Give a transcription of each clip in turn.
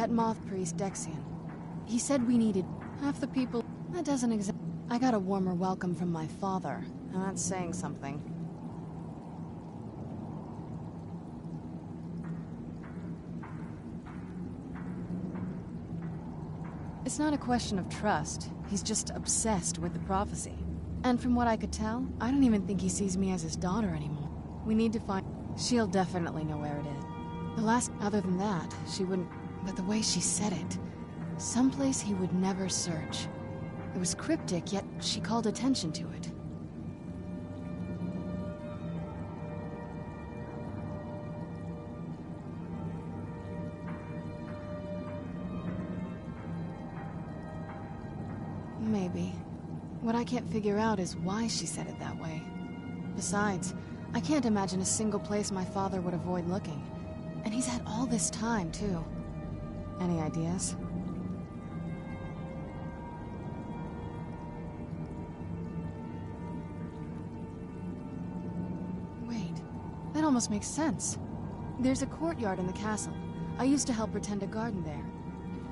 that moth priest Dexian. He said we needed half the people. That doesn't exactly... I got a warmer welcome from my father, and that's saying something. It's not a question of trust. He's just obsessed with the prophecy. And from what I could tell, I don't even think he sees me as his daughter anymore. We need to find... She'll definitely know where it is. The last... Other than that, she wouldn't... But the way she said it... Someplace he would never search. It was cryptic, yet she called attention to it. Maybe. What I can't figure out is why she said it that way. Besides, I can't imagine a single place my father would avoid looking. And he's had all this time, too. Any ideas? Wait, that almost makes sense. There's a courtyard in the castle. I used to help her tend a garden there.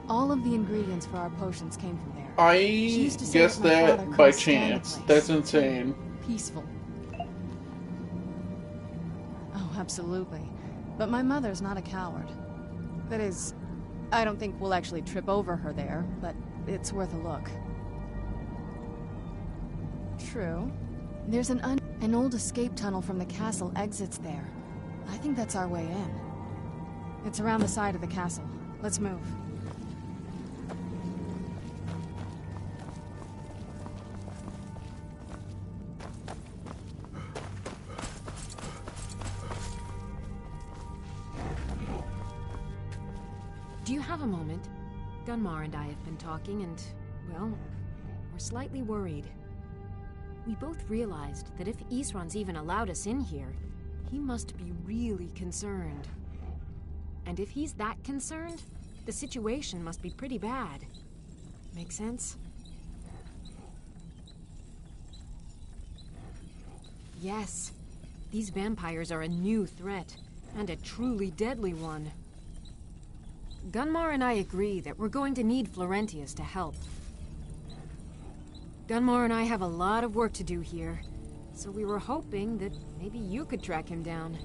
All of the ingredients for our potions came from there. I guessed that by chance. That's insane. Peaceful. Oh, absolutely. But my mother's not a coward. That is, I don't think we'll actually trip over her there, but it's worth a look. True. There's an old escape tunnel from the castle exits there. I think that's our way in. It's around the side of the castle. Let's move. Do you have a moment? Gunmar and I have been talking and, well, we're slightly worried. We both realized that if Isran's even allowed us in here, he must be really concerned. And if he's that concerned, the situation must be pretty bad. Make sense? Yes. These vampires are a new threat, and a truly deadly one. Gunmar and I agree that we're going to need Florentius to help. Gunmar and I have a lot of work to do here, so we were hoping that maybe you could track him down.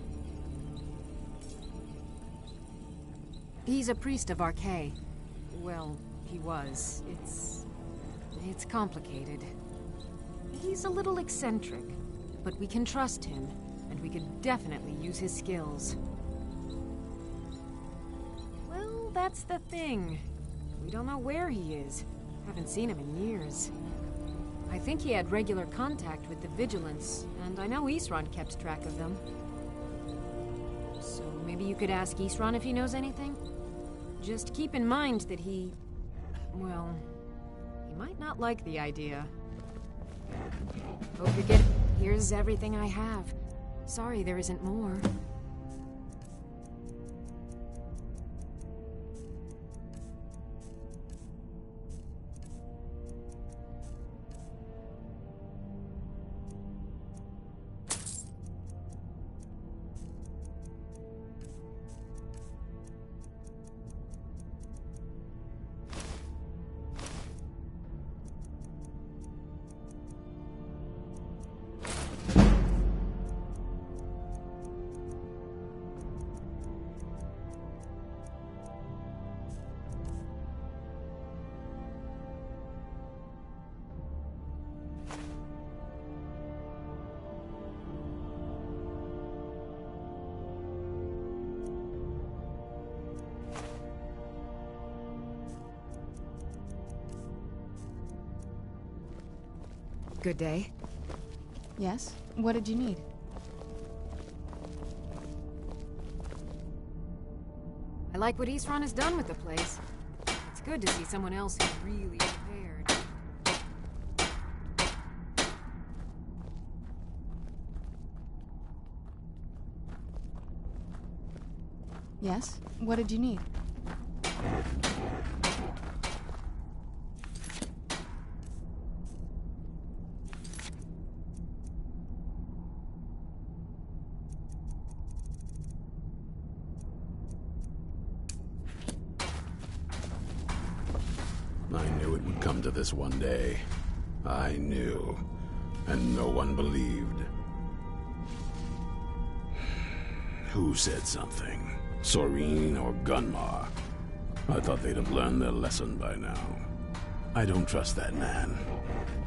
He's a priest of Archay. Well, he was. It's complicated. He's a little eccentric, but we can trust him, and we could definitely use his skills. Well, that's the thing. We don't know where he is. Haven't seen him in years. I think he had regular contact with the Vigilance, and I know Isran kept track of them. So maybe you could ask Isran if he knows anything? Just keep in mind that he might not like the idea. Hope you get it. Here's everything I have. Sorry there isn't more. Good day. Yes? What did you need? I like what Isran has done with the place. It's good to see someone else who's really prepared. Yes? What did you need? would come to this one day. I knew, and no one believed. Who said something? Soreen or Gunmar? I thought they'd have learned their lesson by now. I don't trust that man,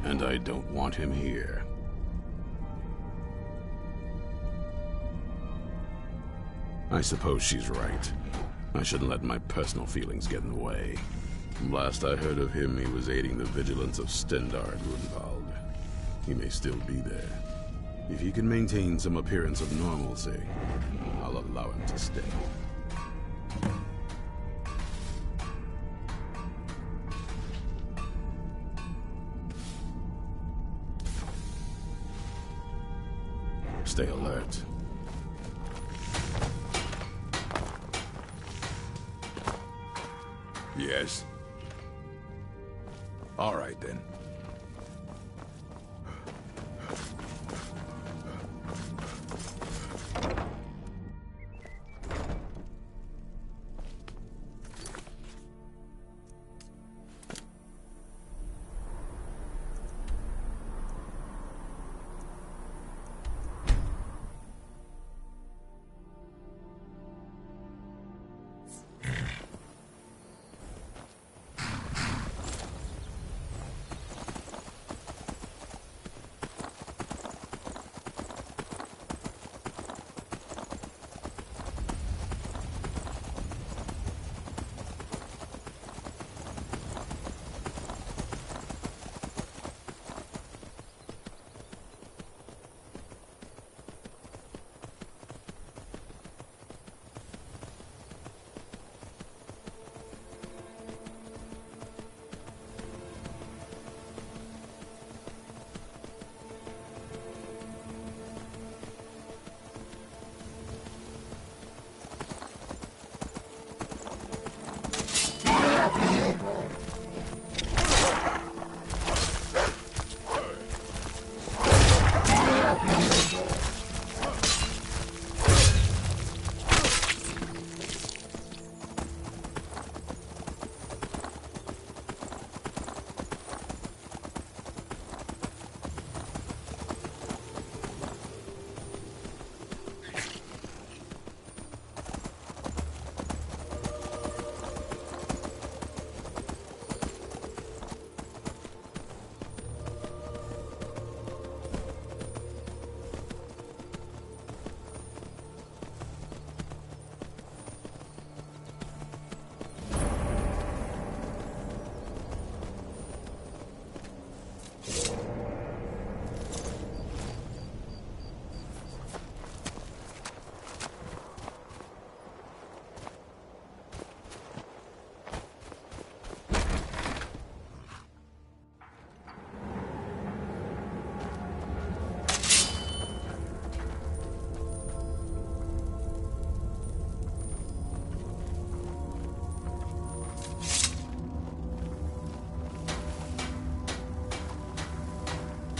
and I don't want him here. I suppose she's right. I shouldn't let my personal feelings get in the way. Last I heard of him, he was aiding the vigilance of Stendarr at Grunwald. He may still be there. If he can maintain some appearance of normalcy, I'll allow him to stay. Stay alert. Yes? All right, then.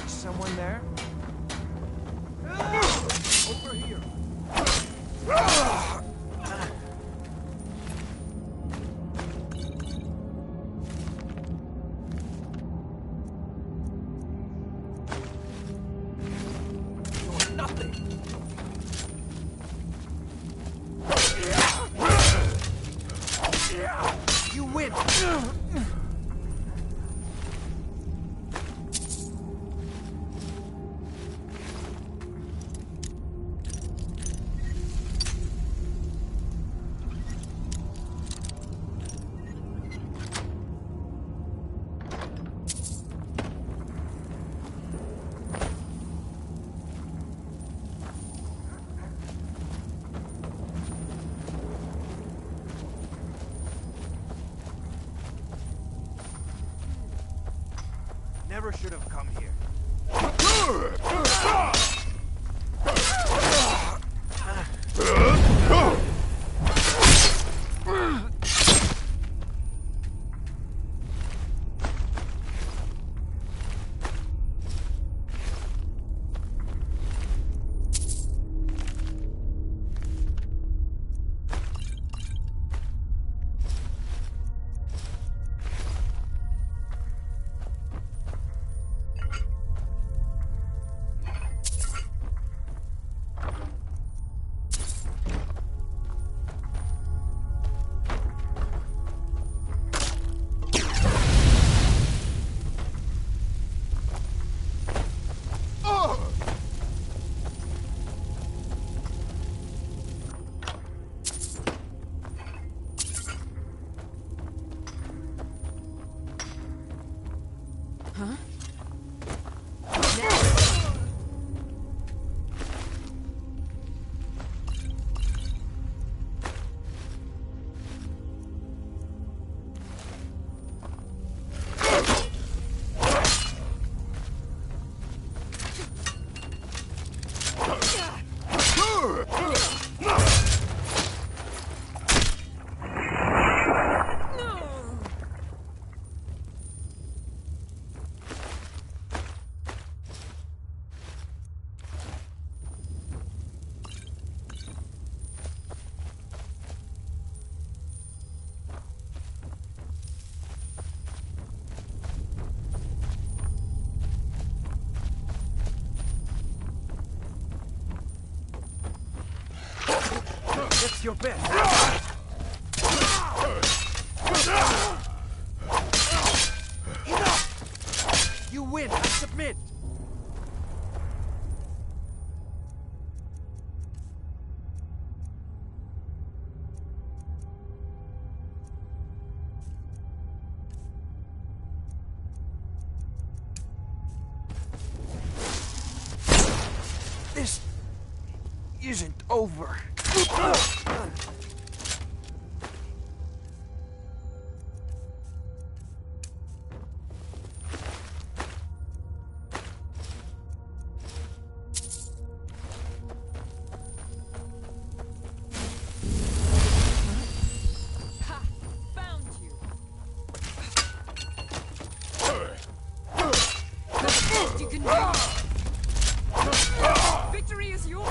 Someone there? Over here. Nothing. You win. Never should have come here. your best. Enough! You win. I submit. This isn't over. Victory is yours!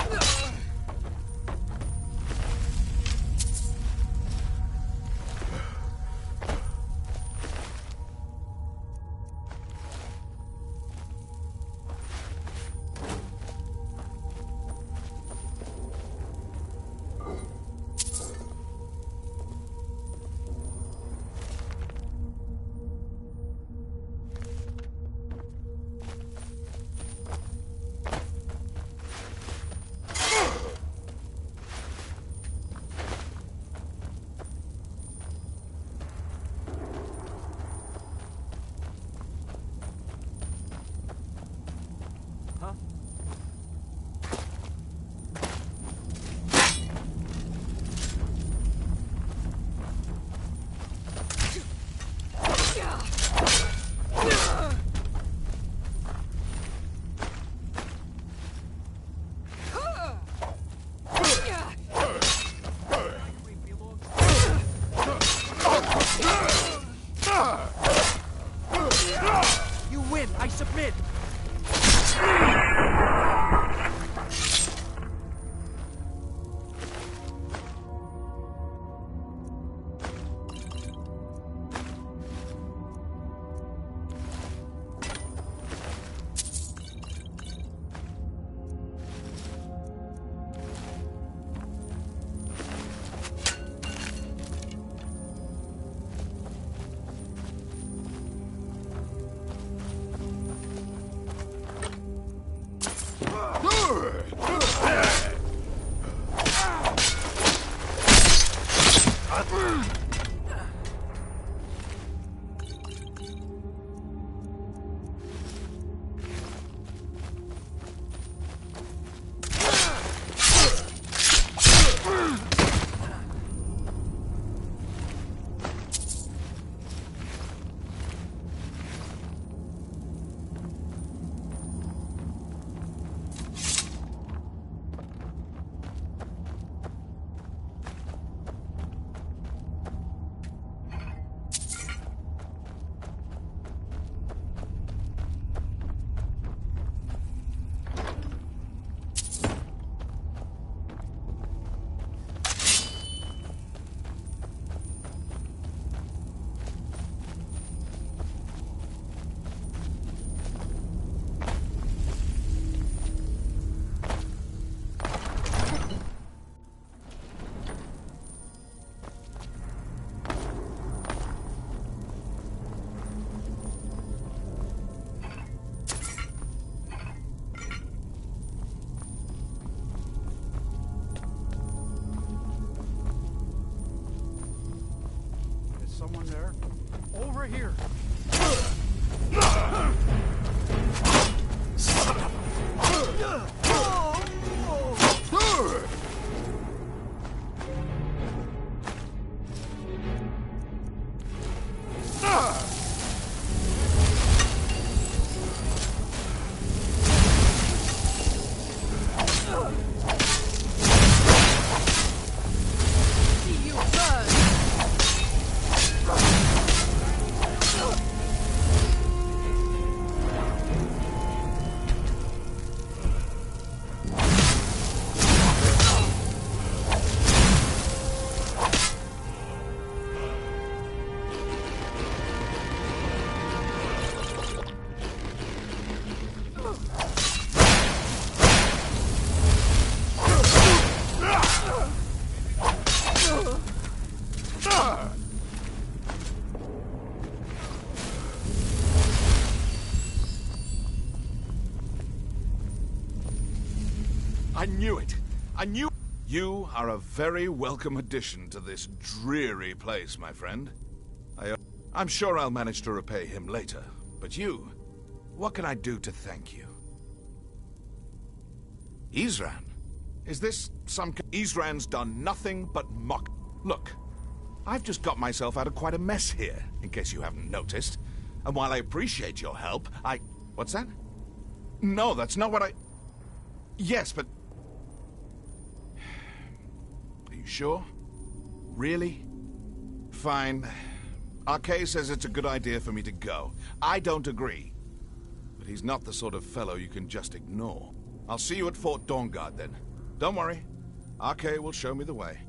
You win. I submit. Someone there? Over here! Son of See you burn! I knew it. I knew... You are a very welcome addition to this dreary place, my friend. I'm sure I'll manage to repay him later. But you, what can I do to thank you? Isran? Is this some... Isran's done nothing but mock... Look, I've just got myself out of quite a mess here, in case you haven't noticed. And while I appreciate your help, What's that? No, that's not what I... Yes, but... Are you sure? Really? Fine. Arkay says it's a good idea for me to go. I don't agree. But he's not the sort of fellow you can just ignore. I'll see you at Fort Dawnguard then. Don't worry. Arkay will show me the way.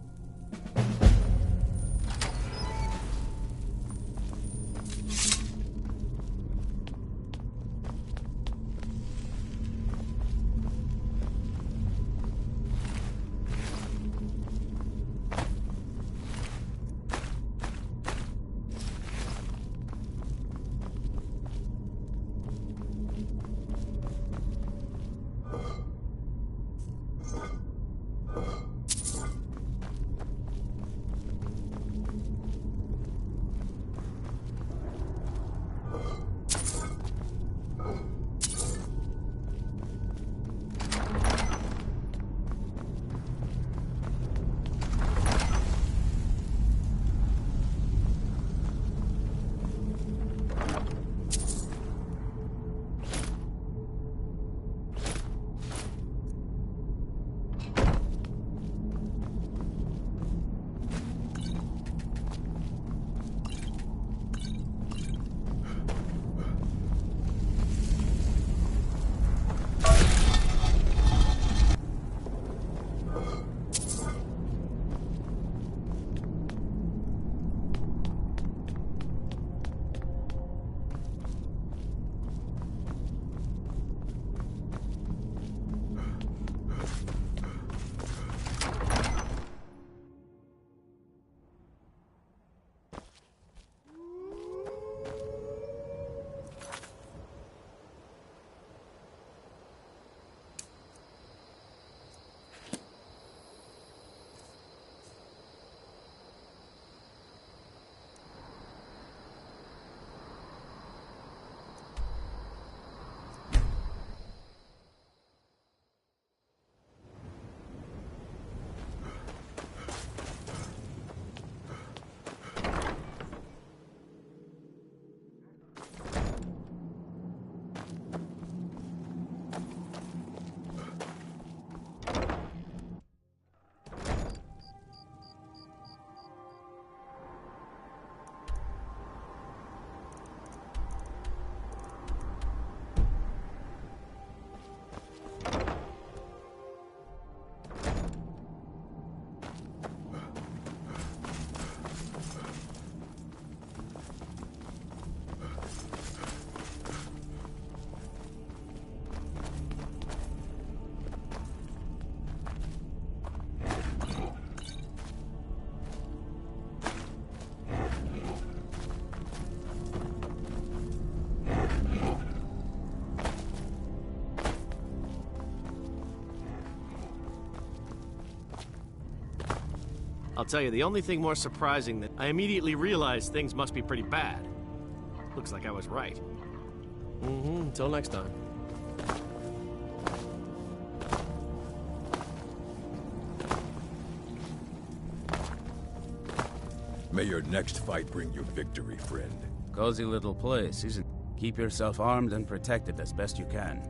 I'll tell you, the only thing more surprising that I immediately realized things must be pretty bad. Looks like I was right. Until next time. May your next fight bring you victory, friend. Cozy little place, isn't it? Keep yourself armed and protected as best you can.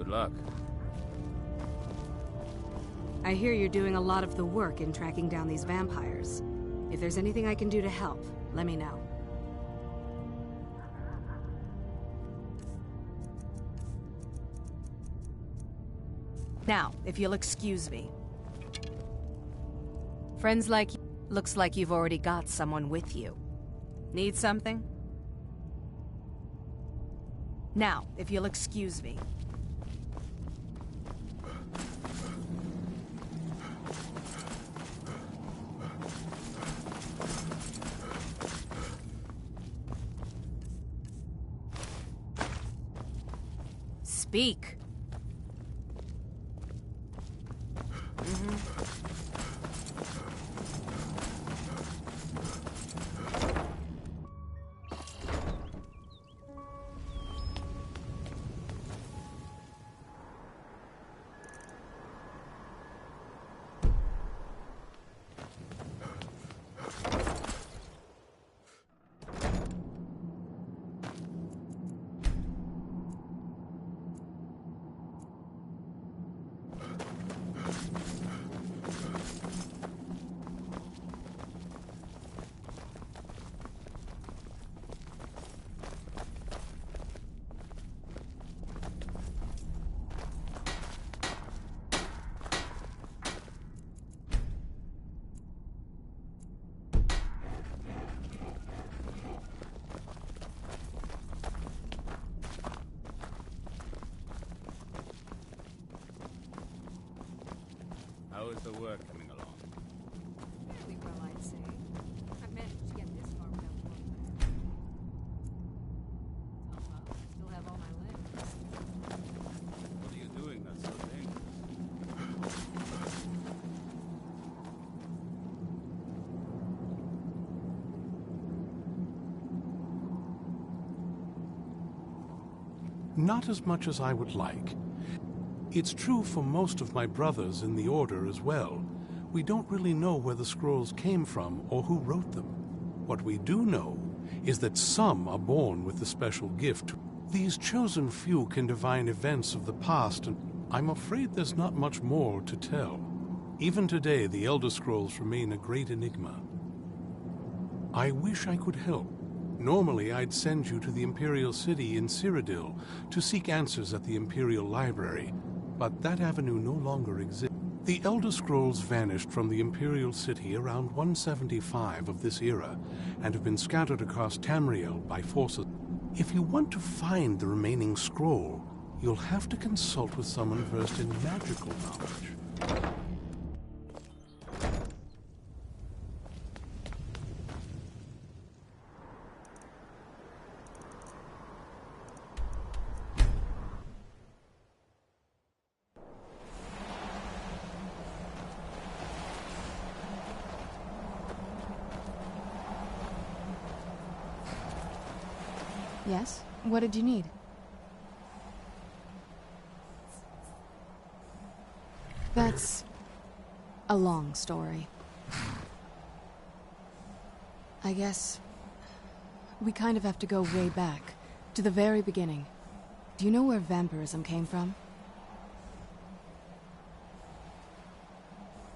Good luck. I hear you're doing a lot of the work in tracking down these vampires. If there's anything I can do to help, let me know. Now, if you'll excuse me. Friends like you, looks like you've already got someone with you. Need something? Now, if you'll excuse me. Speak. How is the work coming along? Fairly well, I'd say. I've managed to get this far without warfare. Oh well, I still have all my limbs. What are you doing that's so dangerous? Not as much as I would like. It's true for most of my brothers in the Order as well. We don't really know where the scrolls came from or who wrote them. What we do know is that some are born with a special gift. These chosen few can divine events of the past, and I'm afraid there's not much more to tell. Even today, the Elder Scrolls remain a great enigma. I wish I could help. Normally, I'd send you to the Imperial City in Cyrodiil to seek answers at the Imperial Library, but that avenue no longer exists. The Elder Scrolls vanished from the Imperial City around 175 of this era, and have been scattered across Tamriel by forces. If you want to find the remaining scroll, you'll have to consult with someone versed in magical knowledge. Yes? What did you need? That's a long story. I guess we kind of have to go way back, to the very beginning. Do you know where vampirism came from?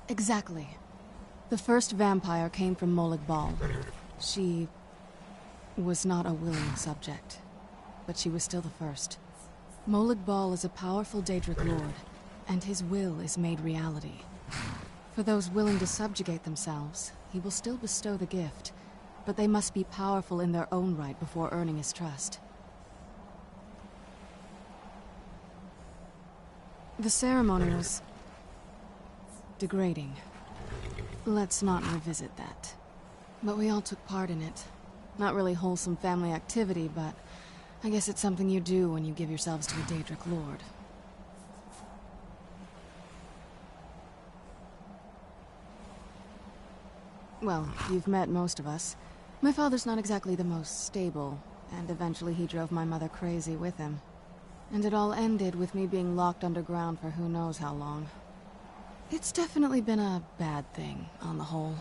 Exactly. The first vampire came from Molag Bal. She was not a willing subject, but she was still the first. Molag Bal is a powerful Daedric lord, and his will is made reality. For those willing to subjugate themselves, he will still bestow the gift, but they must be powerful in their own right before earning his trust. The ceremony was degrading. Let's not revisit that. But we all took part in it. Not really wholesome family activity, but I guess it's something you do when you give yourselves to a Daedric lord. Well, you've met most of us. My father's not exactly the most stable, and eventually he drove my mother crazy with him. And it all ended with me being locked underground for who knows how long. It's definitely been a bad thing, on the whole.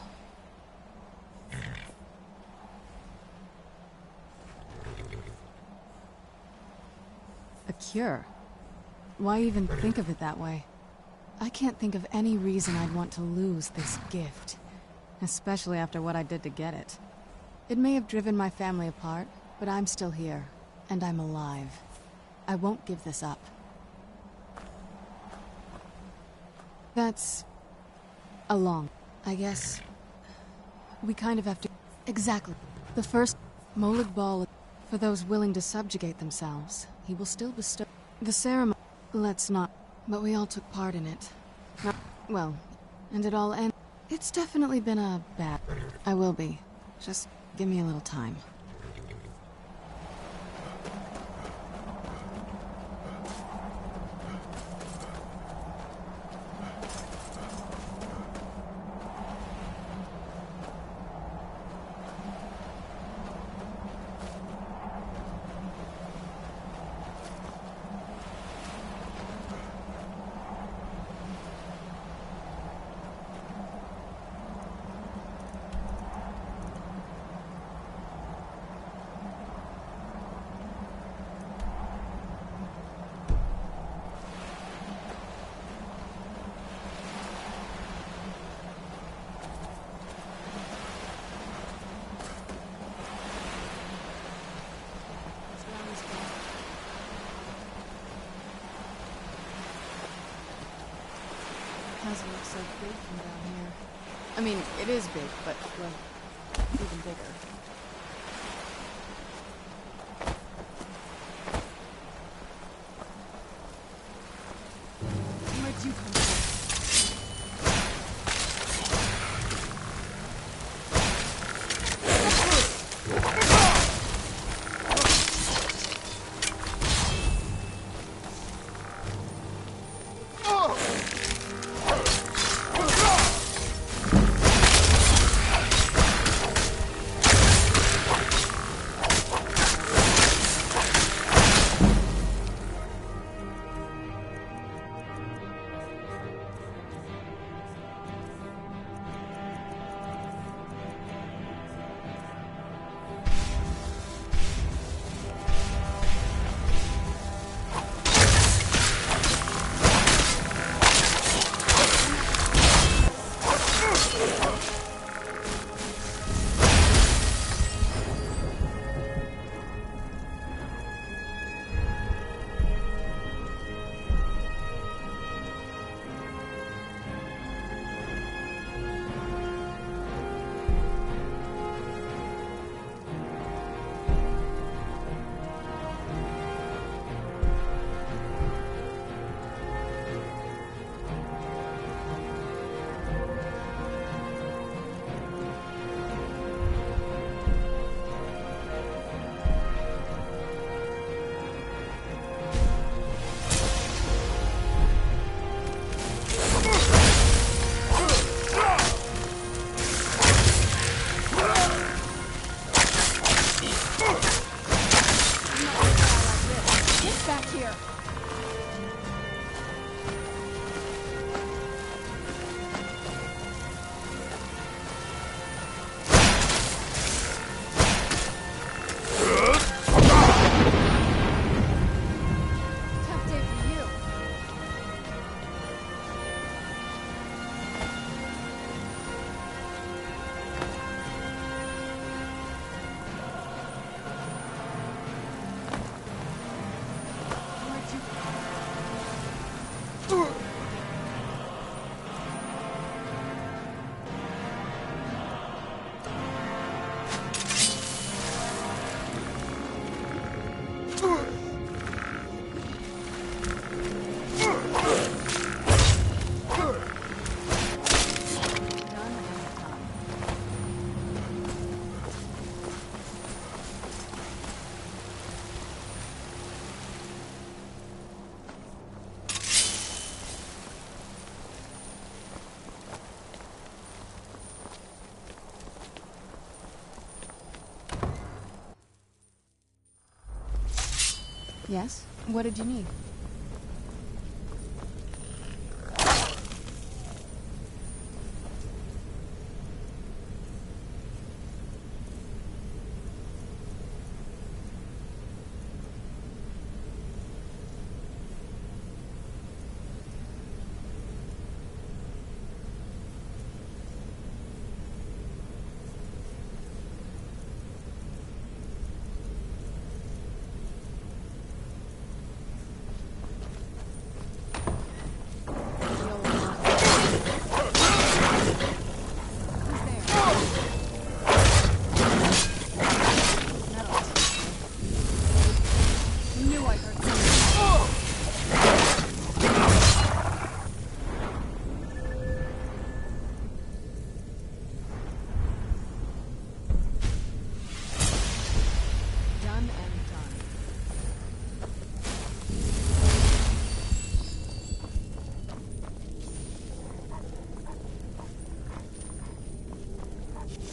A cure? Why even think of it that way? I can't think of any reason I'd want to lose this gift. especially after what I did to get it. It may have driven my family apart, but I'm still here, and I'm alive. I won't give this up. That's... I guess... we kind of have to... Exactly. The first Molag Bal, for those willing to subjugate themselves, he will still bestow... The ceremony... Let's not... But we all took part in it. Well, and it all ended... It's definitely been a bad... I will be. Just give me a little time. Doesn't look so big from down here. I mean, it is big, but, well, even bigger. Where'd you come from? Yes? What did you need?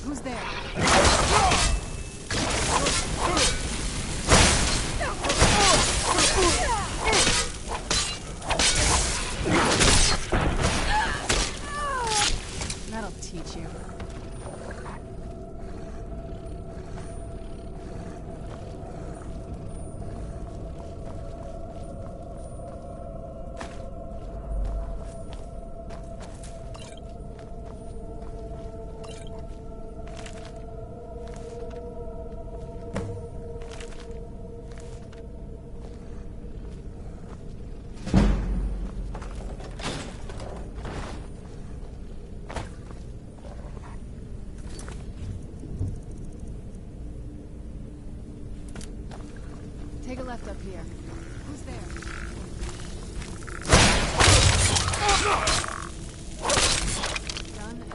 Who's there? That'll teach you. Take a left up here. Who's there? Done and...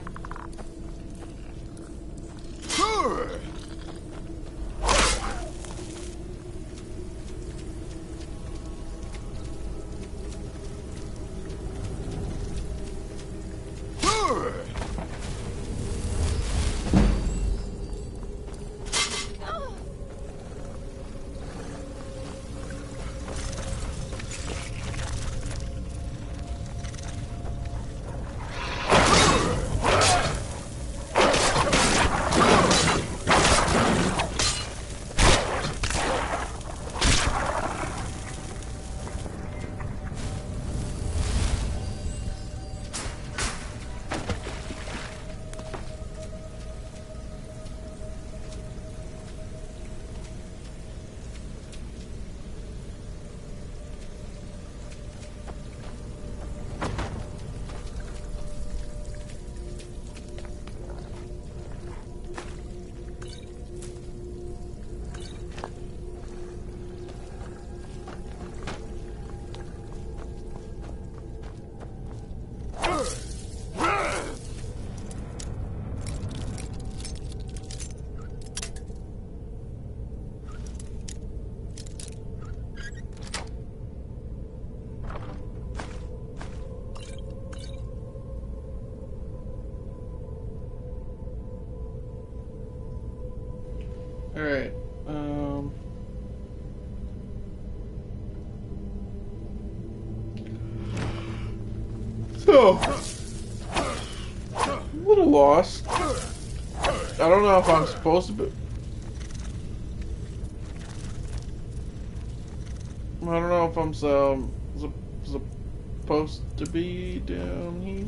Alright, so, a little lost. I don't know if I'm supposed to be... I don't know if I'm supposed to be down here.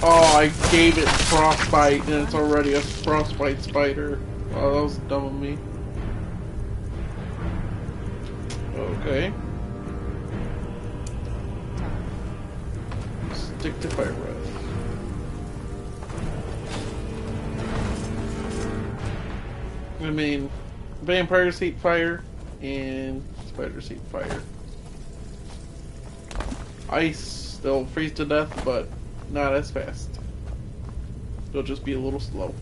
Oh, I gave it frostbite and it's already a frostbite spider. Oh, that was dumb of me. Okay. Stick to fire breath. I mean, vampires hate fire and spiders hate fire. Ice, they'll freeze to death, but not as fast. They'll just be a little slow.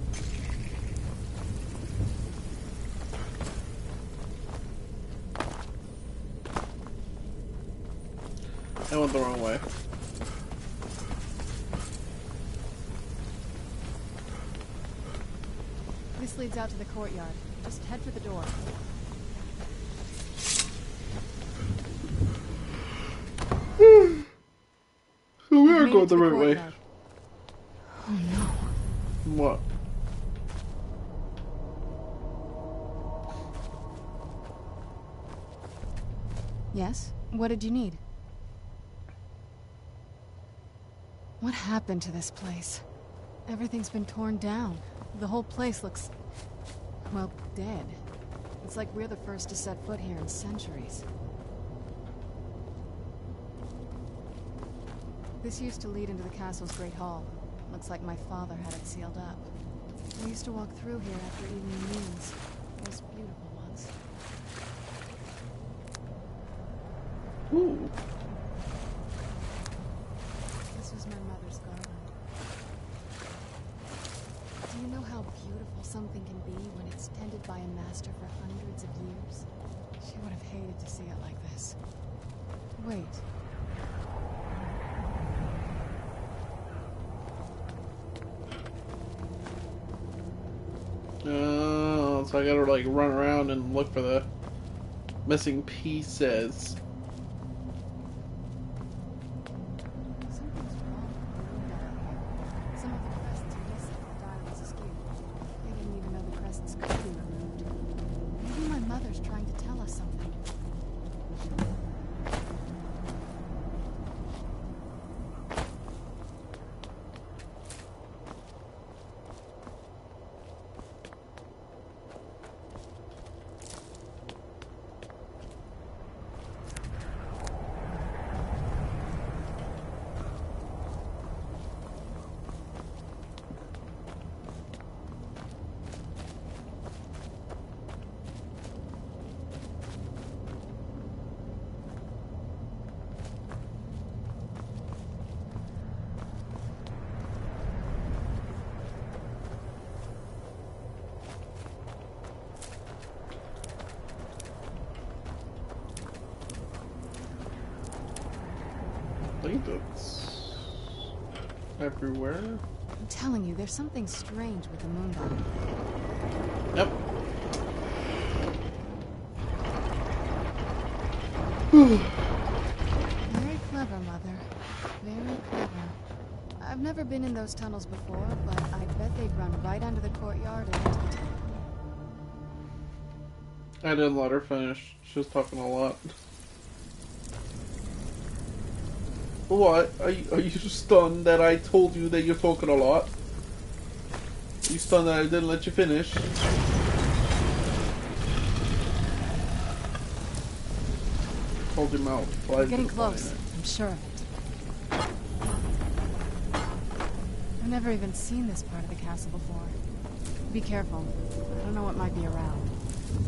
I went the wrong way. This leads out to the courtyard. Just head for the door. So we are going the right way. Oh no. What? Yes? What did you need? What happened to this place? Everything's been torn down. The whole place looks... well, dead. It's like we're the first to set foot here in centuries. This used to lead into the castle's great hall. Looks like my father had it sealed up. We used to walk through here after evening meals. Most beautiful ones. Ooh. This was my mother's garden. Do you know how beautiful something can be when it's tended by a master for hundreds of years? She would have hated to see it like this. Wait. so I gotta like run around and look for the missing pieces. Something's wrong with the moon dial here. Some of the crests are missing. The dial is askew. I didn't even know the crests could be removed. Maybe my mother's trying to tell us something. I think that's everywhere. I'm telling you, there's something strange with the moon dial. Yep. Very clever, Mother. Very clever. I've never been in those tunnels before, but I bet they'd run right under the courtyard and into the temple. I didn't let her finish. She was talking a lot. What? Are you stunned that I told you that you're talking a lot? You stunned that I didn't let you finish? Hold your mouth. We're getting close. I'm sure of it. I've never even seen this part of the castle before. Be careful. I don't know what might be around.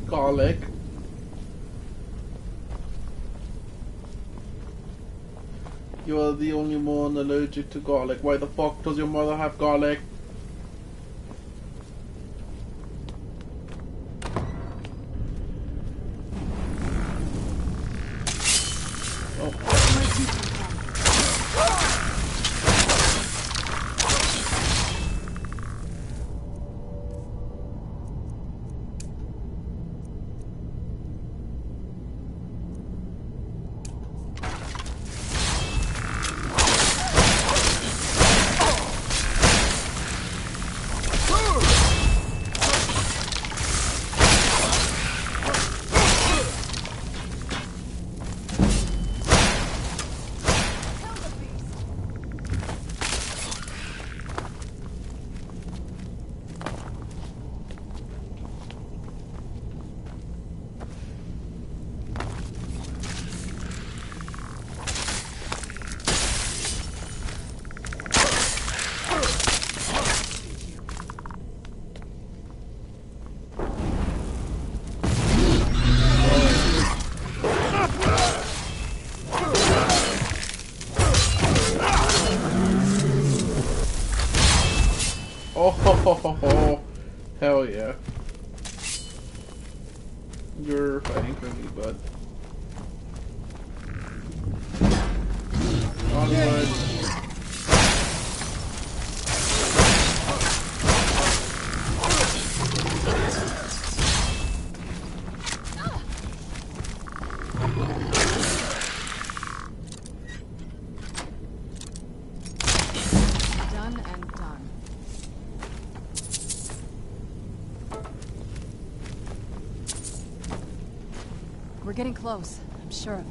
Garlic. You are the only one allergic to garlic. Why the fuck does your mother have garlic? Oh, hell yeah. You're fighting for me, bud. Onward. Done and done. We're getting close. I'm sure of it.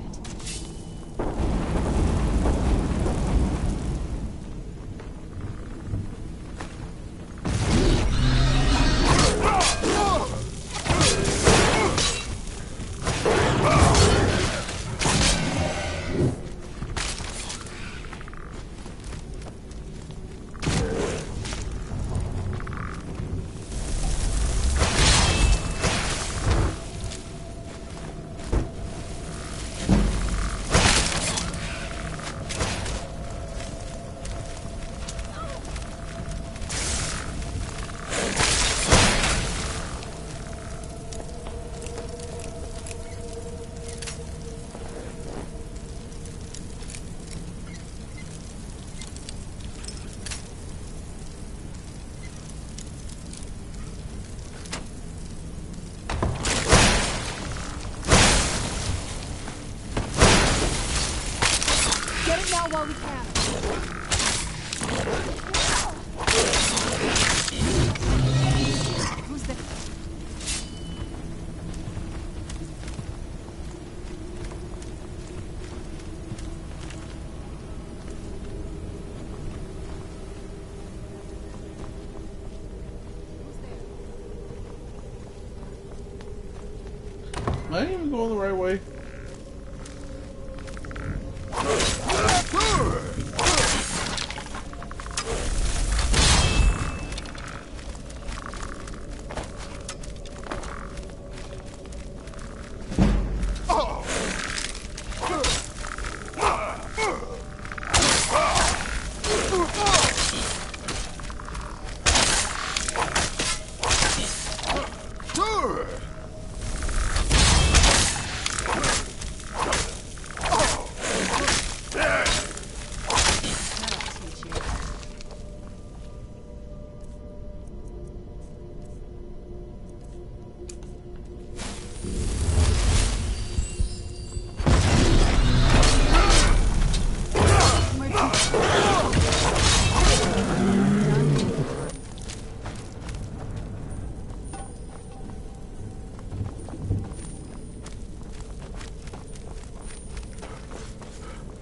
Am I even going the right way?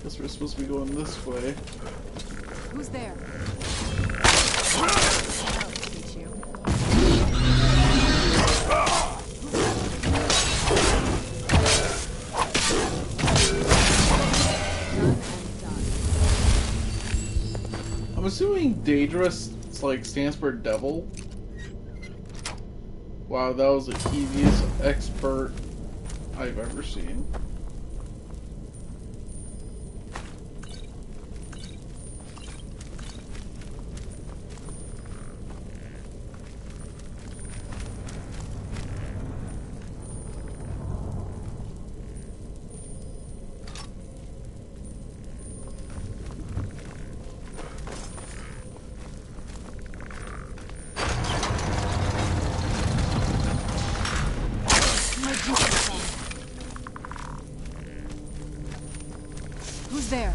Guess we're supposed to be going this way. Who's there? I'm assuming Daedrus like stands for devil. Wow, that was the easiest expert I've ever seen. Who's there?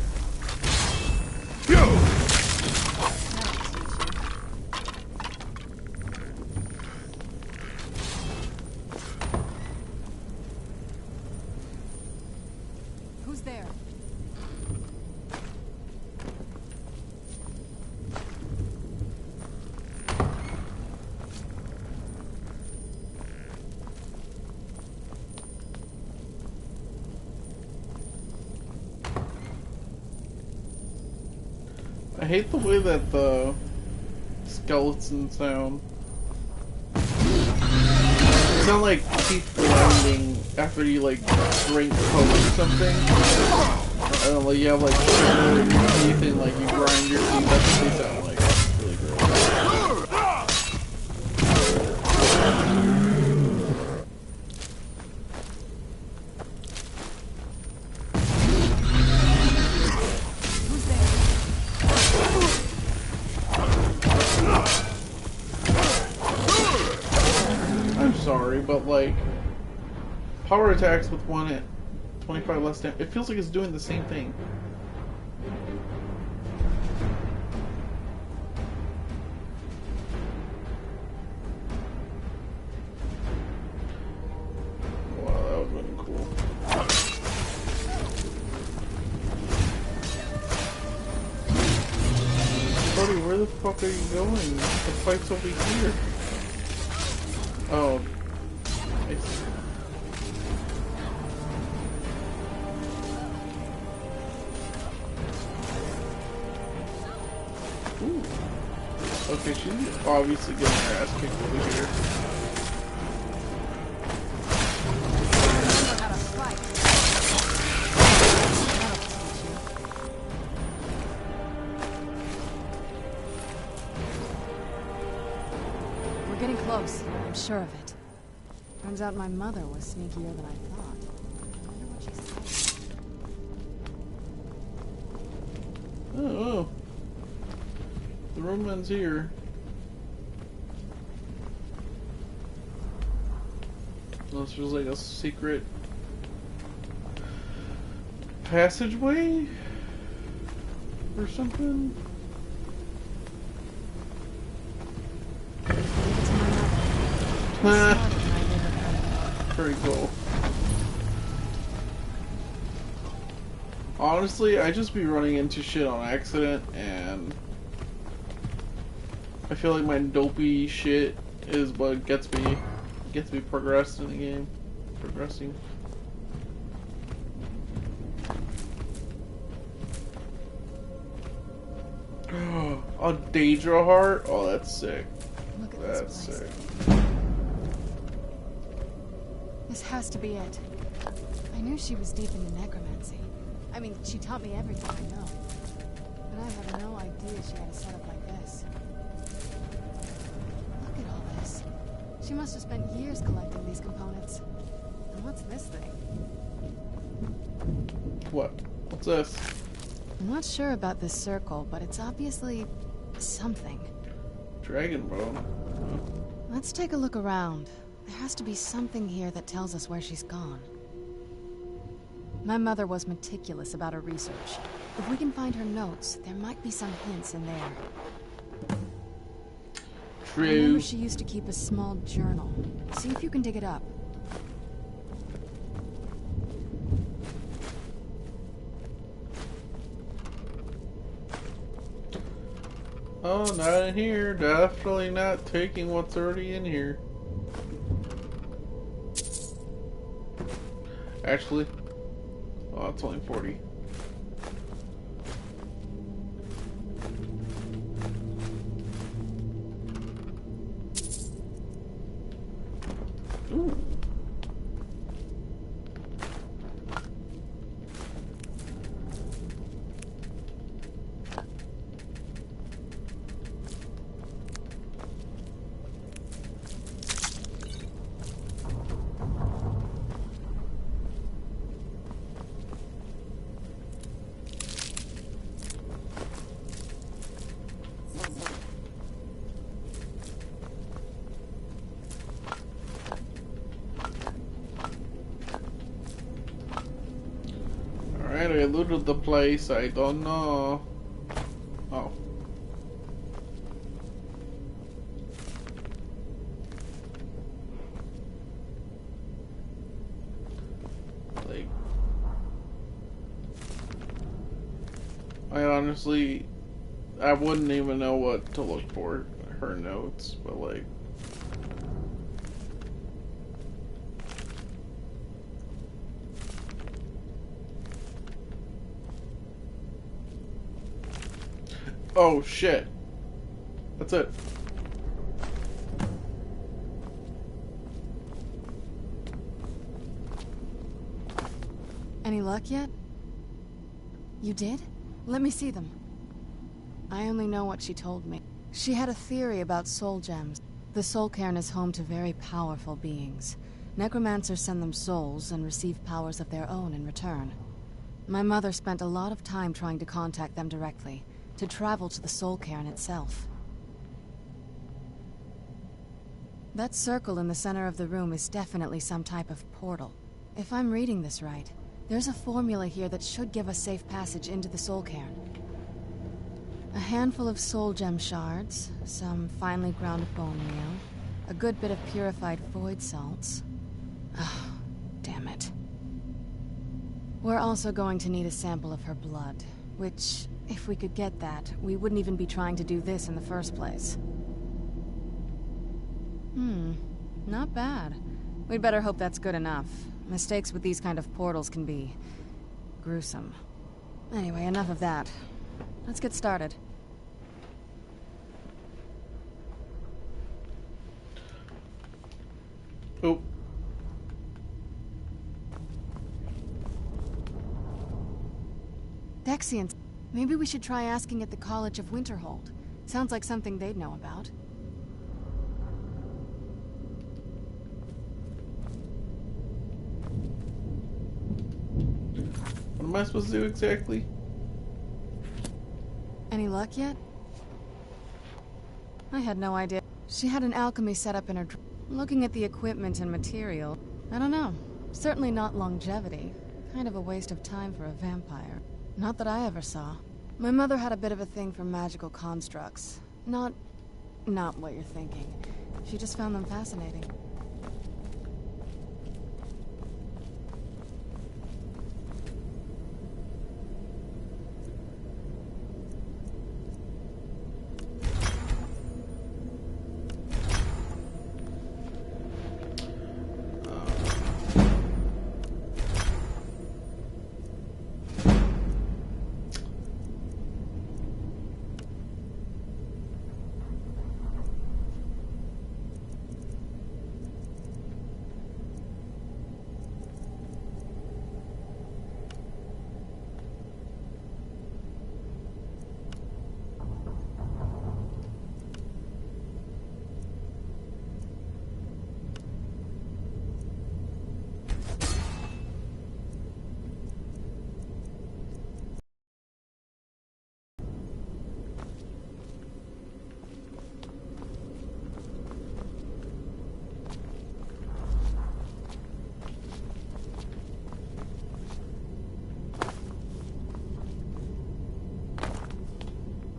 Who's there? I hate the way that the skeletons sound. They sound like teeth grinding after you like drink Coke or something. I don't know, like you have like sugar in your teeth and like you grind your teeth. That's what they sound like. It's really gross. Sorry, but like power attacks with 1 at 25 less damage, it feels like it's doing the same thing. Wow, that was really cool. Buddy, where the fuck are you going? The fight's over here. Oh. I see. Ooh. Okay, she's obviously getting her ass kicked over here. We're getting close. I'm sure of it. Turns out my mother was sneakier than I thought. I wonder what she's saying. Oh. The Roman's here. Unless there's like a secret passageway or something. Pretty cool. Honestly, I just be running into shit on accident, and I feel like my dopey shit is what gets me progressed in the game. progressing. A Daedra heart? Oh, that's sick. Look at That's this place. sick. This has to be it. I knew she was deep into necromancy. I mean, she taught me everything I know. But I had no idea she had a setup like this. Look at all this. She must have spent years collecting these components. And what's this thing? What? What's this? I'm not sure about this circle, but it's obviously something. Dragon bone. Let's take a look around. There has to be something here that tells us where she's gone. My mother was meticulous about her research. If we can find her notes, there might be some hints in there. I True. remember she used to keep a small journal. See if you can dig it up. Oh, not in here. Definitely not taking what's already in here. Actually, oh, it's only 40. Ooh. Alright, I looted the place. I don't know. Oh. Like, I wouldn't even know what to look for. Her notes, but like. Oh shit. That's it. Any luck yet? You did? Let me see them. I only know what she told me. She had a theory about soul gems. The soul cairn is home to very powerful beings. Necromancers send them souls and receive powers of their own in return. My mother spent a lot of time trying to contact them directly, to travel to the soul cairn itself. That circle in the center of the room is definitely some type of portal. If I'm reading this right, there's a formula here that should give us safe passage into the soul cairn. A handful of soul gem shards, some finely ground bone meal, a good bit of purified void salts. Oh, damn it. We're also going to need a sample of her blood, which, if we could get that, we wouldn't even be trying to do this in the first place. Not bad. We'd better hope that's good enough. Mistakes with these kind of portals can be gruesome. Anyway, enough of that. Let's get started. Oh. Dexians. Maybe we should try asking at the College of Winterhold. Sounds like something they'd know about. What am I supposed to do exactly? Any luck yet? I had no idea. She had an alchemy set up in her looking at the equipment and material. I don't know. Certainly not longevity. Kind of a waste of time for a vampire. Not that I ever saw. My mother had a bit of a thing for magical constructs. Not what you're thinking. She just found them fascinating.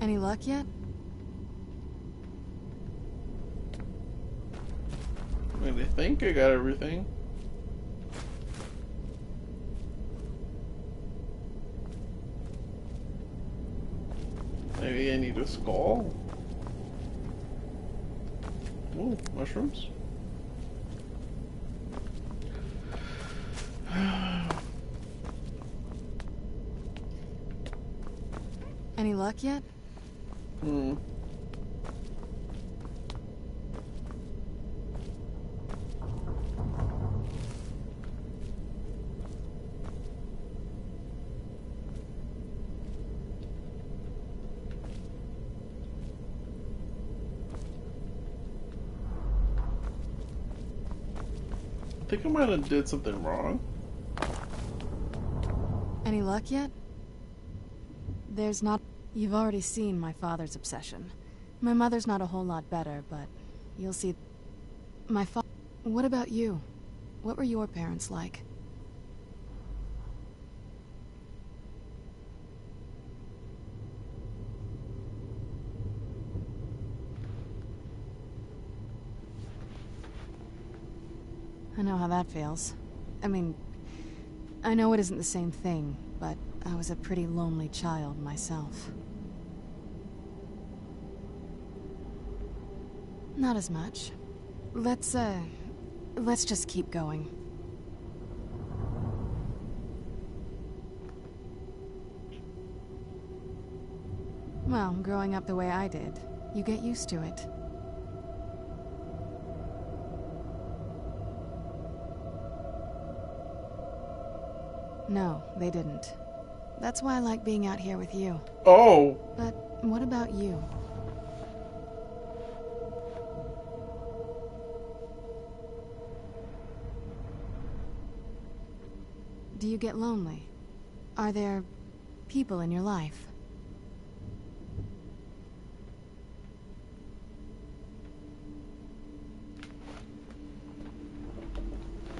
Any luck yet? I mean, I think I got everything. Maybe I need a skull. Ooh, mushrooms. Any luck yet? I think I might have did something wrong. Any luck yet? There's not... You've already seen my father's obsession. My mother's not a whole lot better, but you'll see... What about you? What were your parents like? I know how that feels. I mean, I know it isn't the same thing, but I was a pretty lonely child myself. Not as much. Let's just keep going. Well, growing up the way I did, you get used to it. No, they didn't. That's why I like being out here with you. Oh! But what about you? Do you get lonely? Are there people in your life?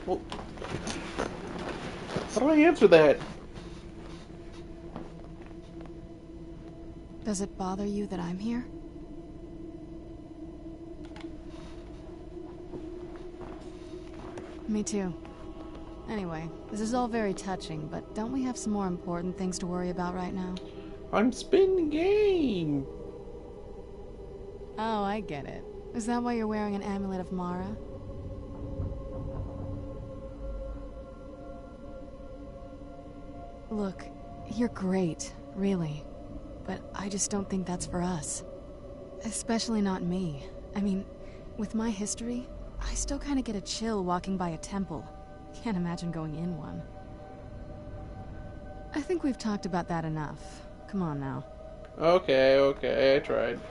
Well, how do I answer that? Does it bother you that I'm here? Me too. Anyway, this is all very touching, but don't we have some more important things to worry about right now? I'm spinning game. Oh, I get it. Is that why you're wearing an amulet of Mara? Look, you're great, really. But I just don't think that's for us. Especially not me. I mean, with my history, I still kind of get a chill walking by a temple. Can't imagine going in one. I think we've talked about that enough. Come on now. Okay, I tried.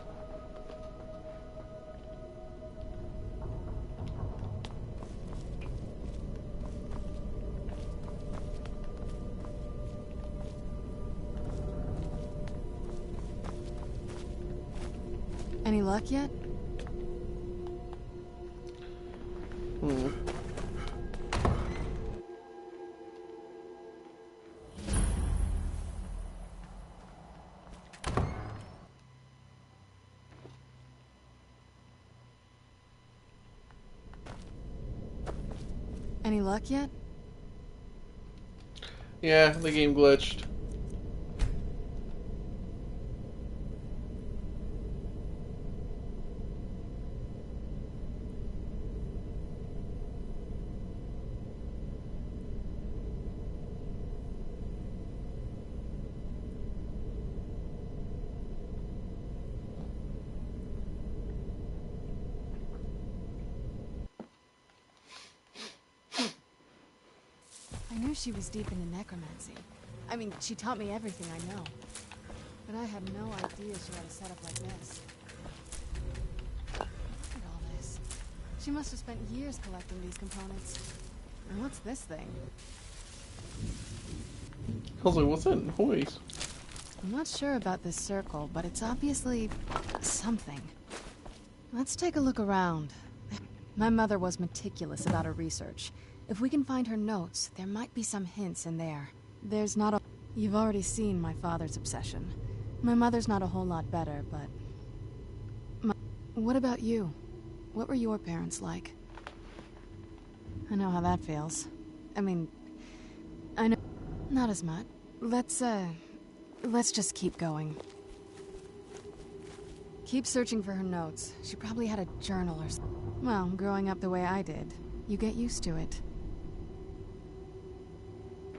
Any luck yet? Any luck yet? Yeah, the game glitched. I knew she was deep into necromancy. I mean, she taught me everything I know. But I had no idea she had a setup like this. Look at all this. She must have spent years collecting these components. And what's this thing? I was like, what's that noise? I'm not sure about this circle, but it's obviously something. Let's take a look around. My mother was meticulous about her research. If we can find her notes, there might be some hints in there. There's not a... You've already seen my father's obsession. My mother's not a whole lot better, but... What about you? What were your parents like? I know how that feels. I mean... I know... Not as much. Let's just keep going. Keep searching for her notes. She probably had a journal or something. Well, growing up the way I did, you get used to it.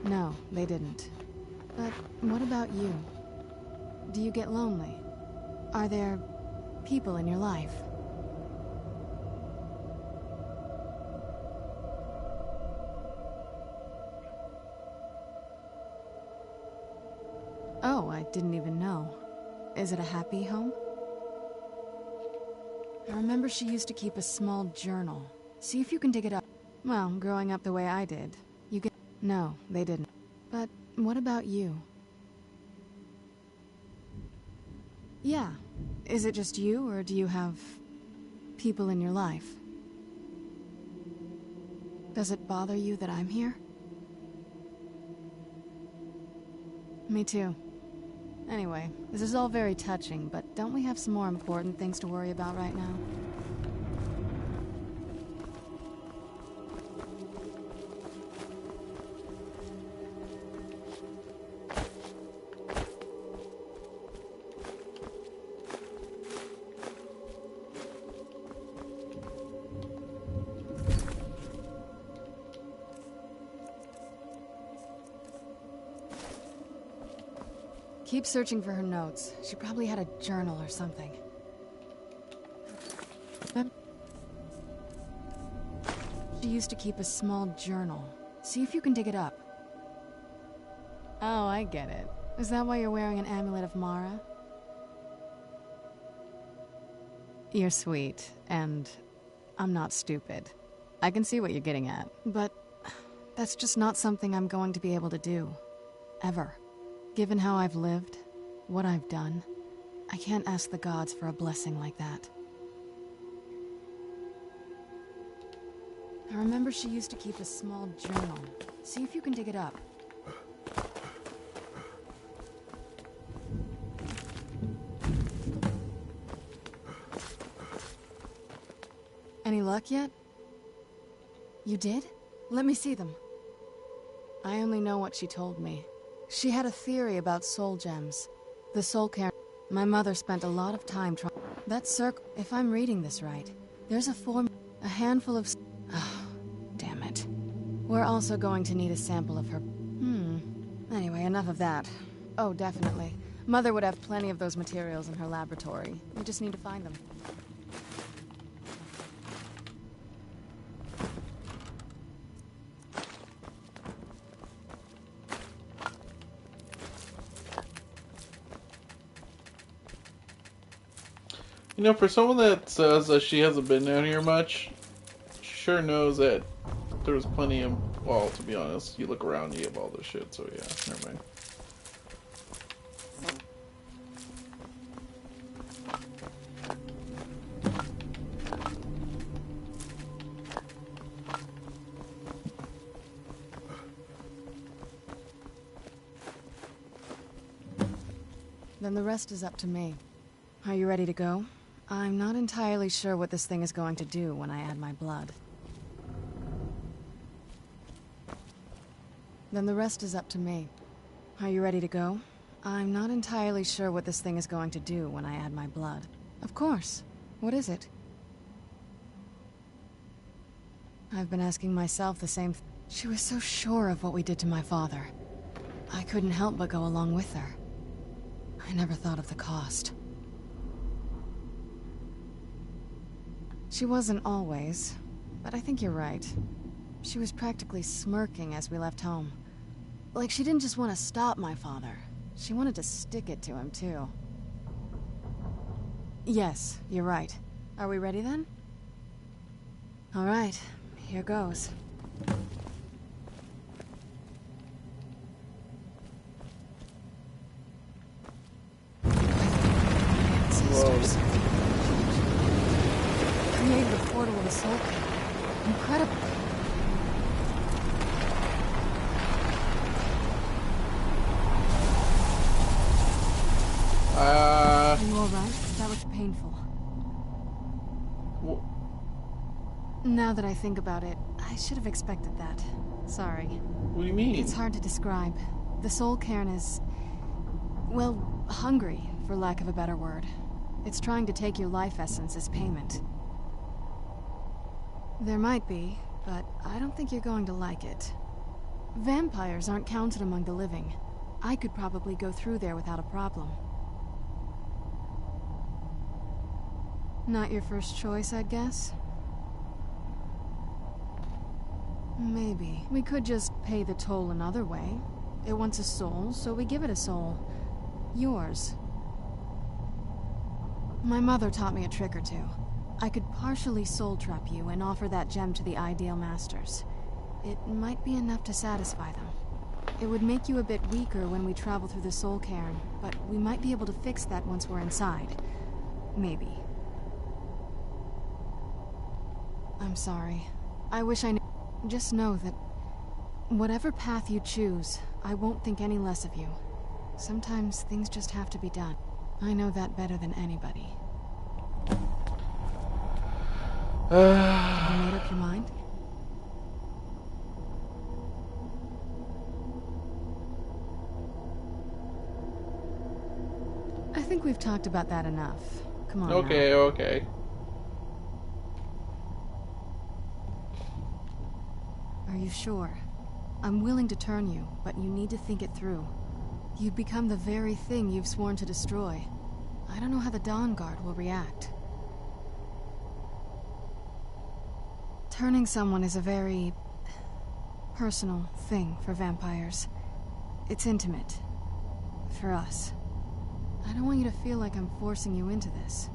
No, they didn't. But what about you? Do you get lonely? Are there people in your life? Oh, I didn't even know. Is it a happy home? I remember she used to keep a small journal. See if you can dig it up. Well, growing up the way I did, you get... No, they didn't. But what about you? Yeah. Is it just you, or do you have... people in your life? Does it bother you that I'm here? Me too. Anyway, this is all very touching, but don't we have some more important things to worry about right now? Keep searching for her notes. She probably had a journal or something. She used to keep a small journal. See if you can dig it up. Oh, I get it. Is that why you're wearing an amulet of Mara? You're sweet, and I'm not stupid. I can see what you're getting at, but that's just not something I'm going to be able to do. Ever. Given how I've lived, what I've done, I can't ask the gods for a blessing like that. I remember she used to keep a small journal. See if you can dig it up. Any luck yet? You did? Let me see them. I only know what she told me. She had a theory about soul gems. The soul care. My mother spent a lot of time trying. That circle. If I'm reading this right, there's a handful of. Oh, damn it. We're also going to need a sample of her. Anyway, enough of that. Oh, definitely. Mother would have plenty of those materials in her laboratory. We just need to find them. You know, for someone that says that she hasn't been down here much, she sure knows that there's plenty of... Well, to be honest, you look around, you have all this shit, so yeah, never mind. Then the rest is up to me. Are you ready to go? I'm not entirely sure what this thing is going to do when I add my blood. Then the rest is up to me. Are you ready to go? I'm not entirely sure what this thing is going to do when I add my blood. Of course. What is it? I've been asking myself the same thing. She was so sure of what we did to my father. I couldn't help but go along with her. I never thought of the cost. She wasn't always, but I think you're right. She was practically smirking as we left home. Like she didn't just want to stop my father. She wanted to stick it to him, too. Yes, you're right. Are we ready then? All right, here goes. Ancestors. Created a portal of the soul cave. Incredible. That was painful. Well, Now that I think about it, I should have expected that. Sorry. what do you mean? It's hard to describe. The soul cairn is... well, hungry, for lack of a better word. It's trying to take your life essence as payment. There might be, but I don't think you're going to like it. Vampires aren't counted among the living. I could probably go through there without a problem. Not your first choice, I'd guess? Maybe. We could just pay the toll another way. It wants a soul, so we give it a soul. Yours. My mother taught me a trick or two. I could partially soul trap you and offer that gem to the Ideal Masters. It might be enough to satisfy them. It would make you a bit weaker when we travel through the soul cairn, but we might be able to fix that once we're inside. Maybe. I'm sorry. I wish I knew. Just know that whatever path you choose, I won't think any less of you. Sometimes things just have to be done. I know that better than anybody. You made up your mind? I think we've talked about that enough. Come on. Okay, now. okay. Are you sure? I'm willing to turn you, but you need to think it through. You'd become the very thing you've sworn to destroy. I don't know how the Dawn Guard will react. Turning someone is a very... personal thing for vampires. It's intimate. For us. I don't want you to feel like I'm forcing you into this.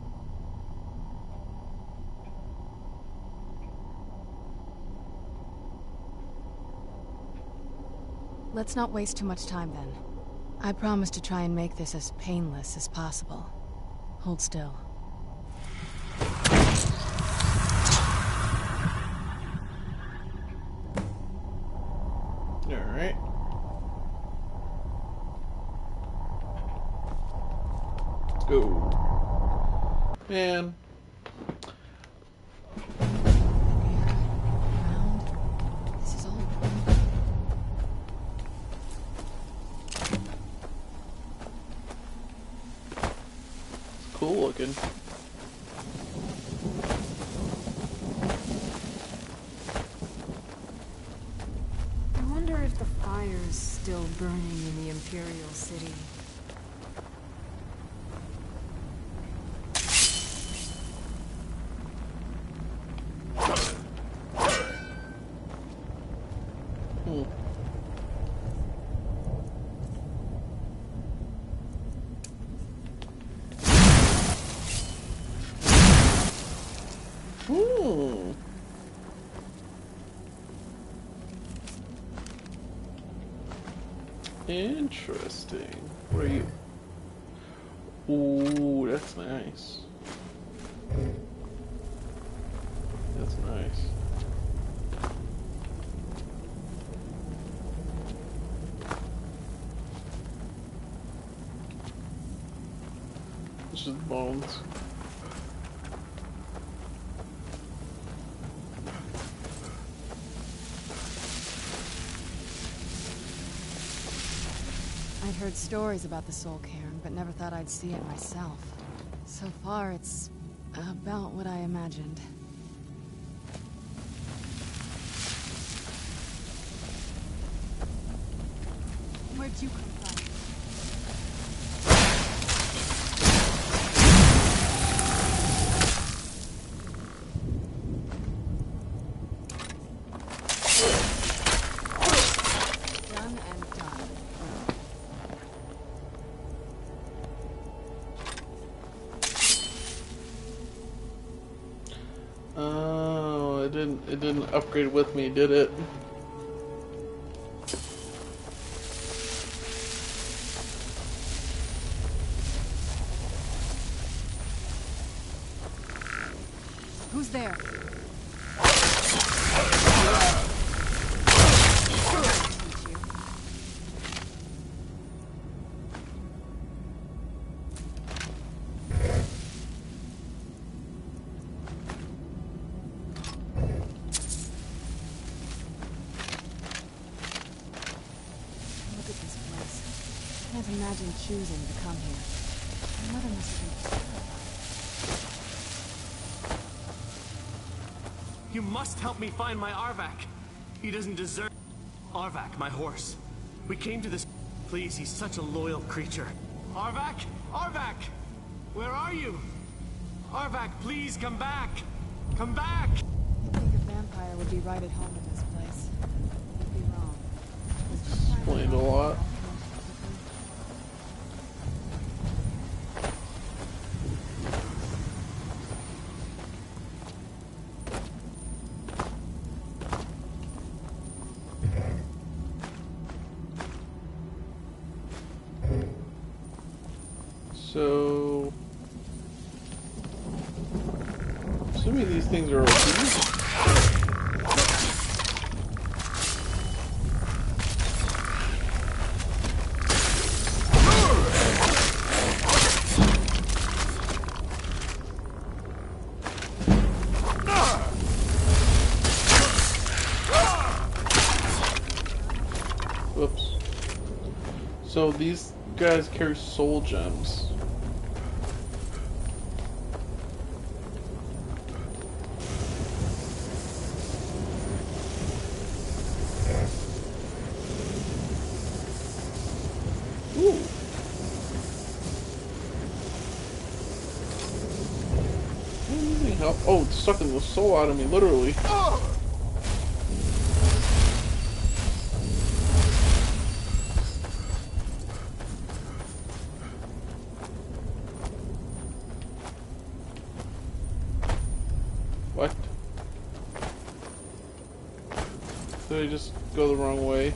Let's not waste too much time then. I promise to try and make this as painless as possible. Hold still. Alright. Let's go. Man. This is all... Cool looking. I wonder if the fire's still burning in the Imperial City. Interesting. What are you? Ooh, that's nice. That's nice. It's just bones. I'd heard stories about the Soul Cairn, but never thought I'd see it myself. So far, it's about what I imagined. Where'd you come from? Done and done. Oh, it didn't upgrade with me, did it? Who's there? imagine choosing to come here. My mother must have been terrified. You must help me find my Arvak. He doesn't deserve... Arvak, my horse. We came to this... Please, he's such a loyal creature. Arvak? Arvak! Where are you? Arvak, please come back! Come back! You'd think a vampire would be right at home in this place. You'd be wrong. It's just like Explained a lot. So, assuming these things are okay. Whoops. So these guys carry soul gems. Ooh. Anything help? Oh, it's sucking the soul out of me, literally. What? Did I just go the wrong way?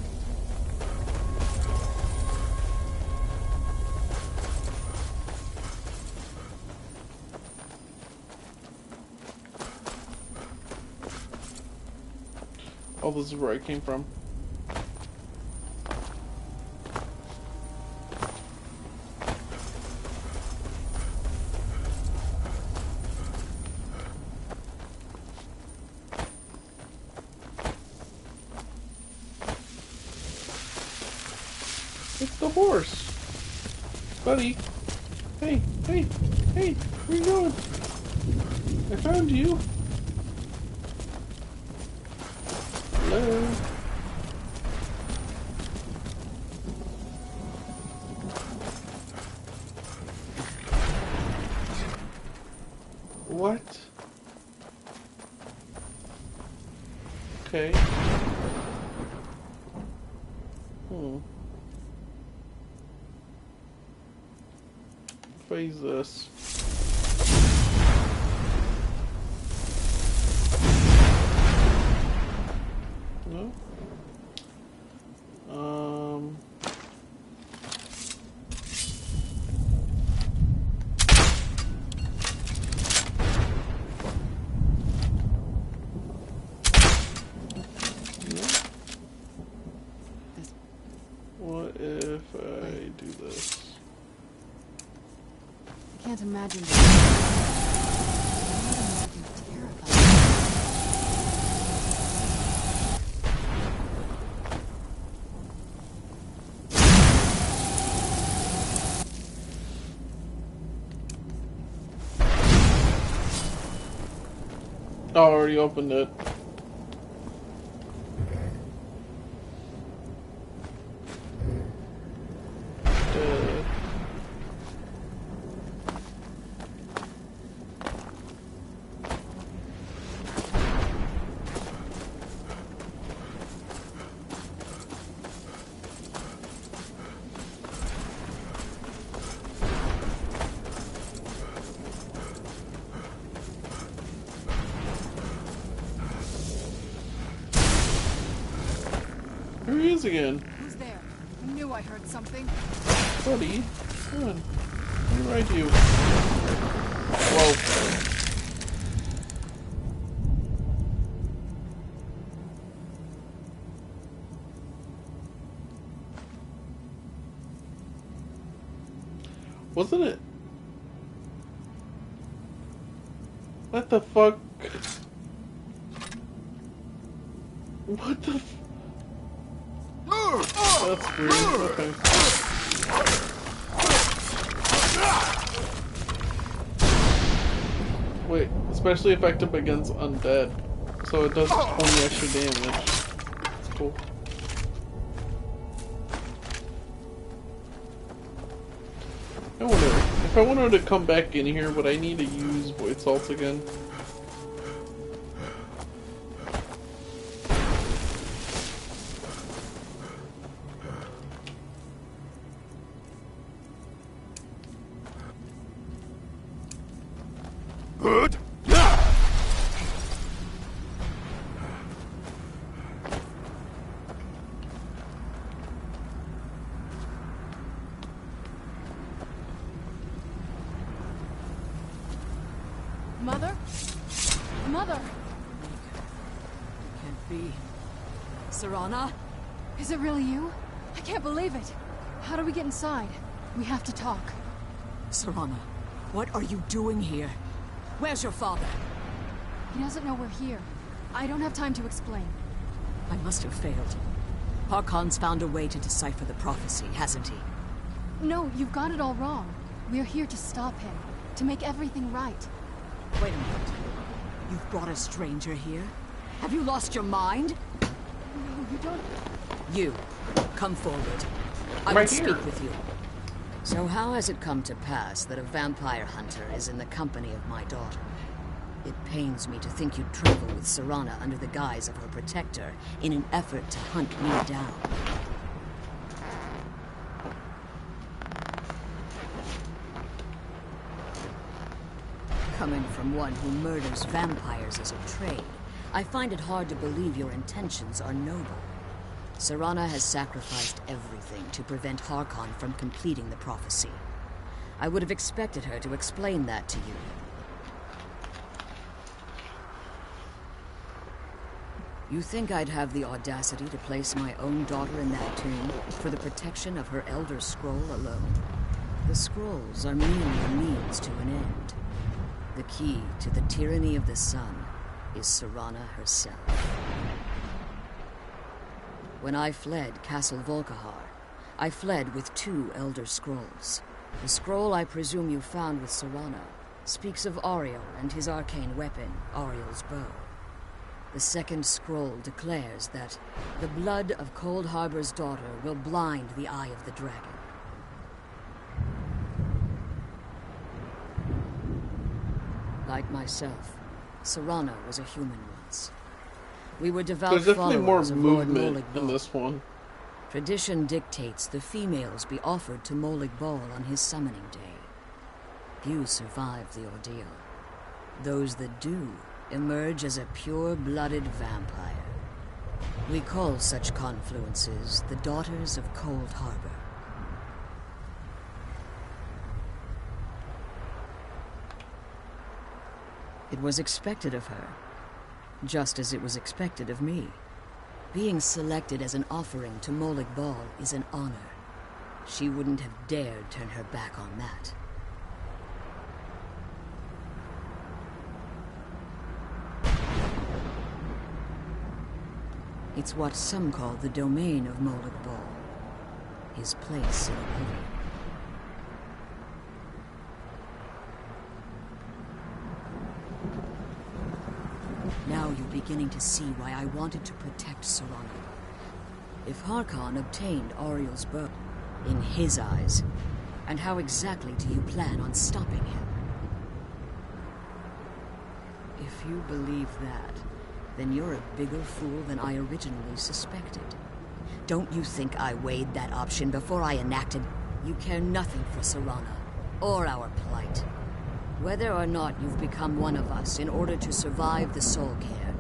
Oh, this is where I came from. It's the horse! Buddy! Hey, hey, hey! Where you going? I found you! Hello? What? Okay. Phase this. No? What if I do this? I can't imagine this. My mother must have been terrified. Oh, I already opened it. Here he is again. Who's there? I knew I heard something. Buddy, come on. Let me ride you. Whoa. Wasn't it? What the fuck? What the f- That's weird. Okay. Wait, especially effective against undead. So it does 20 extra damage. That's cool. I wonder, if I wanted to come back in here, would I need to use Void Salts again? Good. Mother? Mother! Can't be. Serana? Is it really you? I can't believe it. How do we get inside? We have to talk. Serana, what are you doing here? Where's your father? He doesn't know we're here. I don't have time to explain. I must have failed. Harkon's found a way to decipher the prophecy, hasn't he? No, you've got it all wrong. We're here to stop him. To make everything right. Wait a minute. You've brought a stranger here? Have you lost your mind? No, you don't... You, come forward. I Right will here. speak with you. So how has it come to pass that a vampire hunter is in the company of my daughter? It pains me to think you'd travel with Serana under the guise of her protector in an effort to hunt me down. Coming from one who murders vampires as a trade, I find it hard to believe your intentions are noble. Serana has sacrificed everything to prevent Harkon from completing the prophecy. I would have expected her to explain that to you. You think I'd have the audacity to place my own daughter in that tomb for the protection of her Elder Scroll alone? The scrolls are merely a means to an end. The key to the tyranny of the sun is Serana herself. When I fled Castle Volkihar, I fled with 2 Elder Scrolls. The scroll I presume you found with Serana speaks of Ariel and his arcane weapon, Ariel's bow. The second scroll declares that the blood of Cold Harbor's daughter will blind the eye of the dragon. Like myself, Serana was a human once. We were devout There's definitely more followers of Lord movement Molig in Bal. this one. Tradition dictates the females be offered to Molig Bal on his summoning day. Few survive the ordeal. Those that do emerge as a pure-blooded vampire. We call such confluences the Daughters of Cold Harbor. It was expected of her, just as it was expected of me. Being selected as an offering to Molig Bal is an honor. She wouldn't have dared turn her back on that. It's what some call the domain of Molig Bal, his place in oblivion. Now you're beginning to see why I wanted to protect Serana. If Harkon obtained Ariel's bow, in his eyes, and how exactly do you plan on stopping him? If you believe that, then you're a bigger fool than I originally suspected. Don't you think I weighed that option before I enacted? You care nothing for Serana, or our plight. Whether or not you've become one of us in order to survive the Soul Cairn,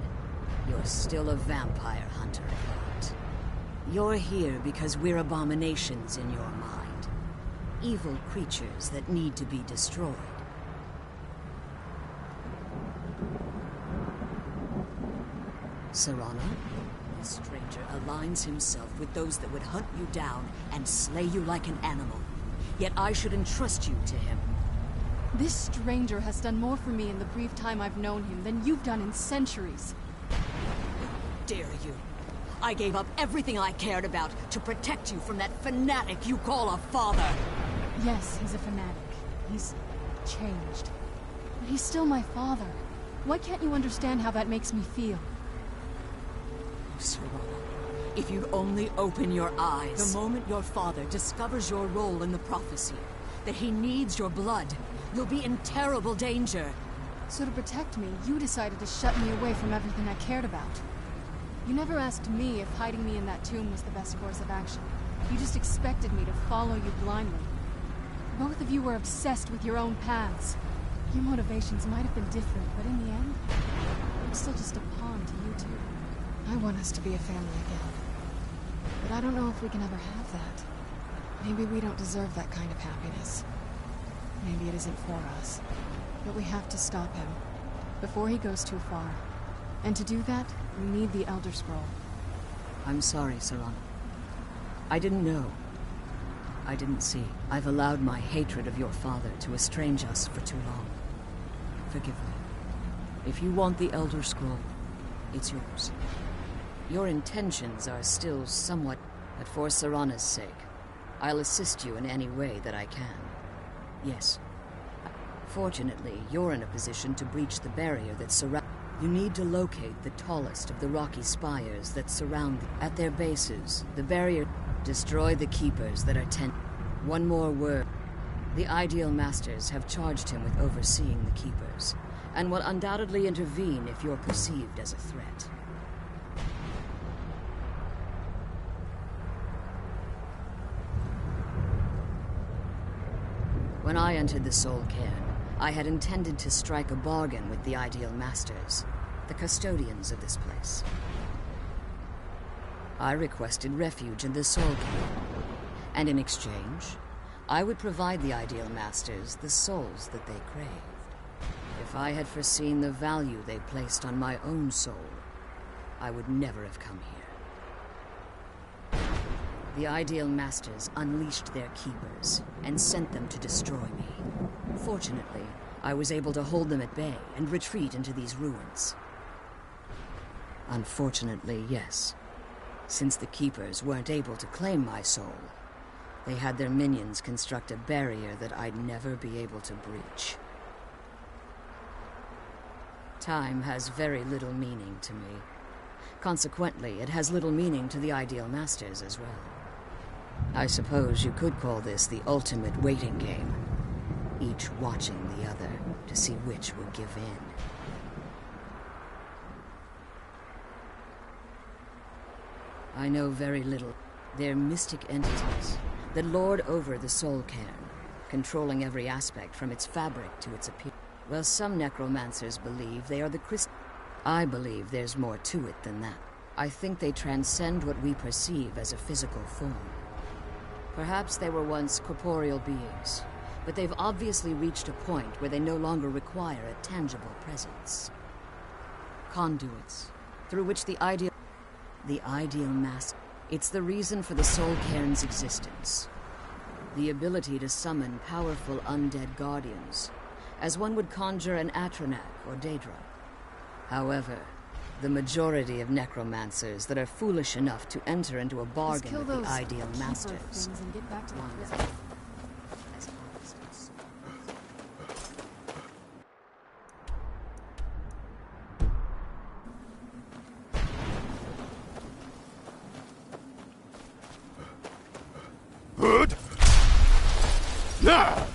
you're still a vampire hunter at heart. You're here because we're abominations in your mind. Evil creatures that need to be destroyed. Serana, this stranger aligns himself with those that would hunt you down and slay you like an animal. Yet I should entrust you to him. This stranger has done more for me in the brief time I've known him than you've done in centuries. Dare you? I gave up everything I cared about to protect you from that fanatic you call a father. Yes, he's a fanatic. He's changed. But he's still my father. Why can't you understand how that makes me feel? Oh, Serana, if you'd only open your eyes. The moment your father discovers your role in the prophecy, that he needs your blood, you'll be in terrible danger. So to protect me, you decided to shut me away from everything I cared about. You never asked me if hiding me in that tomb was the best course of action. You just expected me to follow you blindly. Both of you were obsessed with your own paths. Your motivations might have been different, but in the end, I'm still just a pawn to you two. I want us to be a family again. But I don't know if we can ever have that. Maybe we don't deserve that kind of happiness. Maybe it isn't for us. But we have to stop him, before he goes too far. And to do that, we need the Elder Scroll. I'm sorry, Serana. I didn't know. I didn't see. I've allowed my hatred of your father to estrange us for too long. Forgive me. If you want the Elder Scroll, it's yours. Your intentions are still somewhat... But for Serana's sake, I'll assist you in any way that I can. Yes. Fortunately, you're in a position to breach the barrier that surrounds... You need to locate the tallest of the rocky spires that surround them. At their bases, the barrier... Destroy the Keepers that are One more word. The Ideal Masters have charged him with overseeing the Keepers, and will undoubtedly intervene if you're perceived as a threat. When I entered the Soul Cairn, I had intended to strike a bargain with the Ideal Masters, the custodians of this place. I requested refuge in the Soul Cairn, and in exchange, I would provide the Ideal Masters the souls that they craved. If I had foreseen the value they placed on my own soul, I would never have come here. The Ideal Masters unleashed their Keepers and sent them to destroy me. Fortunately, I was able to hold them at bay and retreat into these ruins. Unfortunately, yes. Since the Keepers weren't able to claim my soul, they had their minions construct a barrier that I'd never be able to breach. Time has very little meaning to me. Consequently, it has little meaning to the Ideal Masters as well. I suppose you could call this the ultimate waiting game, each watching the other to see which will give in. I know very little. They're mystic entities that lord over the Soul Cairn, controlling every aspect from its fabric to its appearance. Well, some necromancers believe they are the I believe there's more to it than that. I think they transcend what we perceive as a physical form. Perhaps they were once corporeal beings, but they've obviously reached a point where they no longer require a tangible presence. Conduits, through which the Ideal Master. It's the reason for the Soul Cairn's existence. The ability to summon powerful undead guardians, as one would conjure an Atronak or Daedra. However, the majority of necromancers that are foolish enough to enter into a bargain with the Ideal Masters. And get back to the prison. Good. Ah!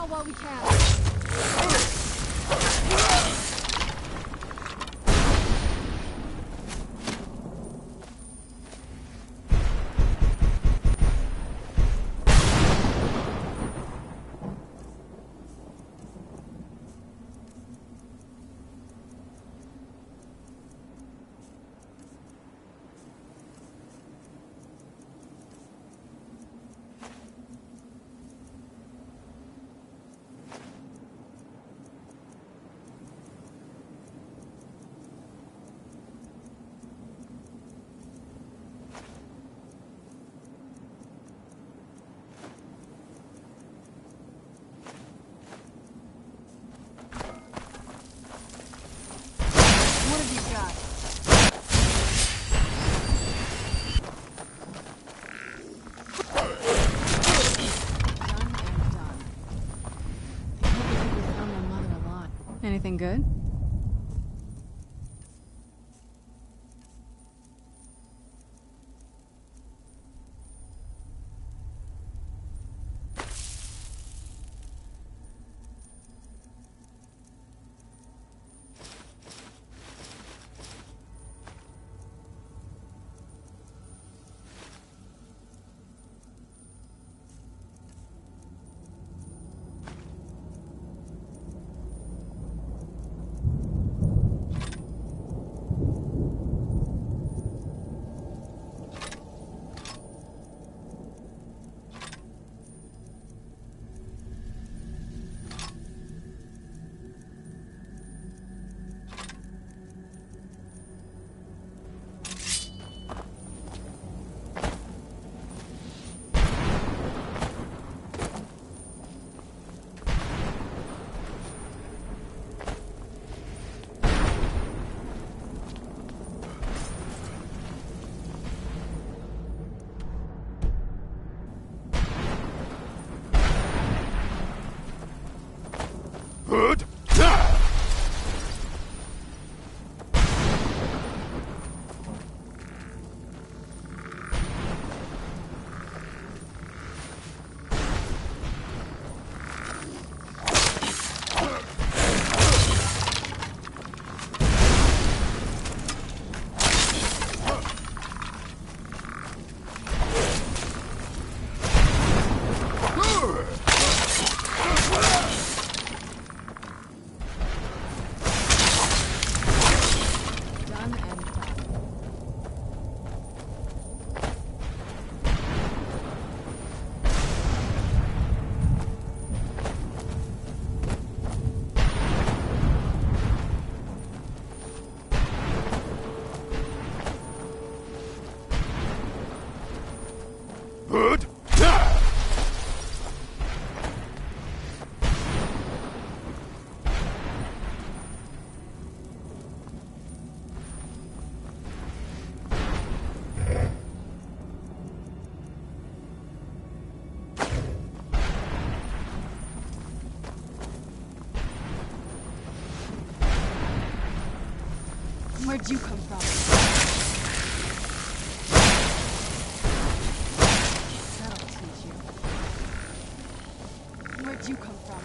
While we can. What have you got? Done and done. I can't believe we found my mother alive. Anything good? Where'd you come from? That'll teach you. Where'd you come from?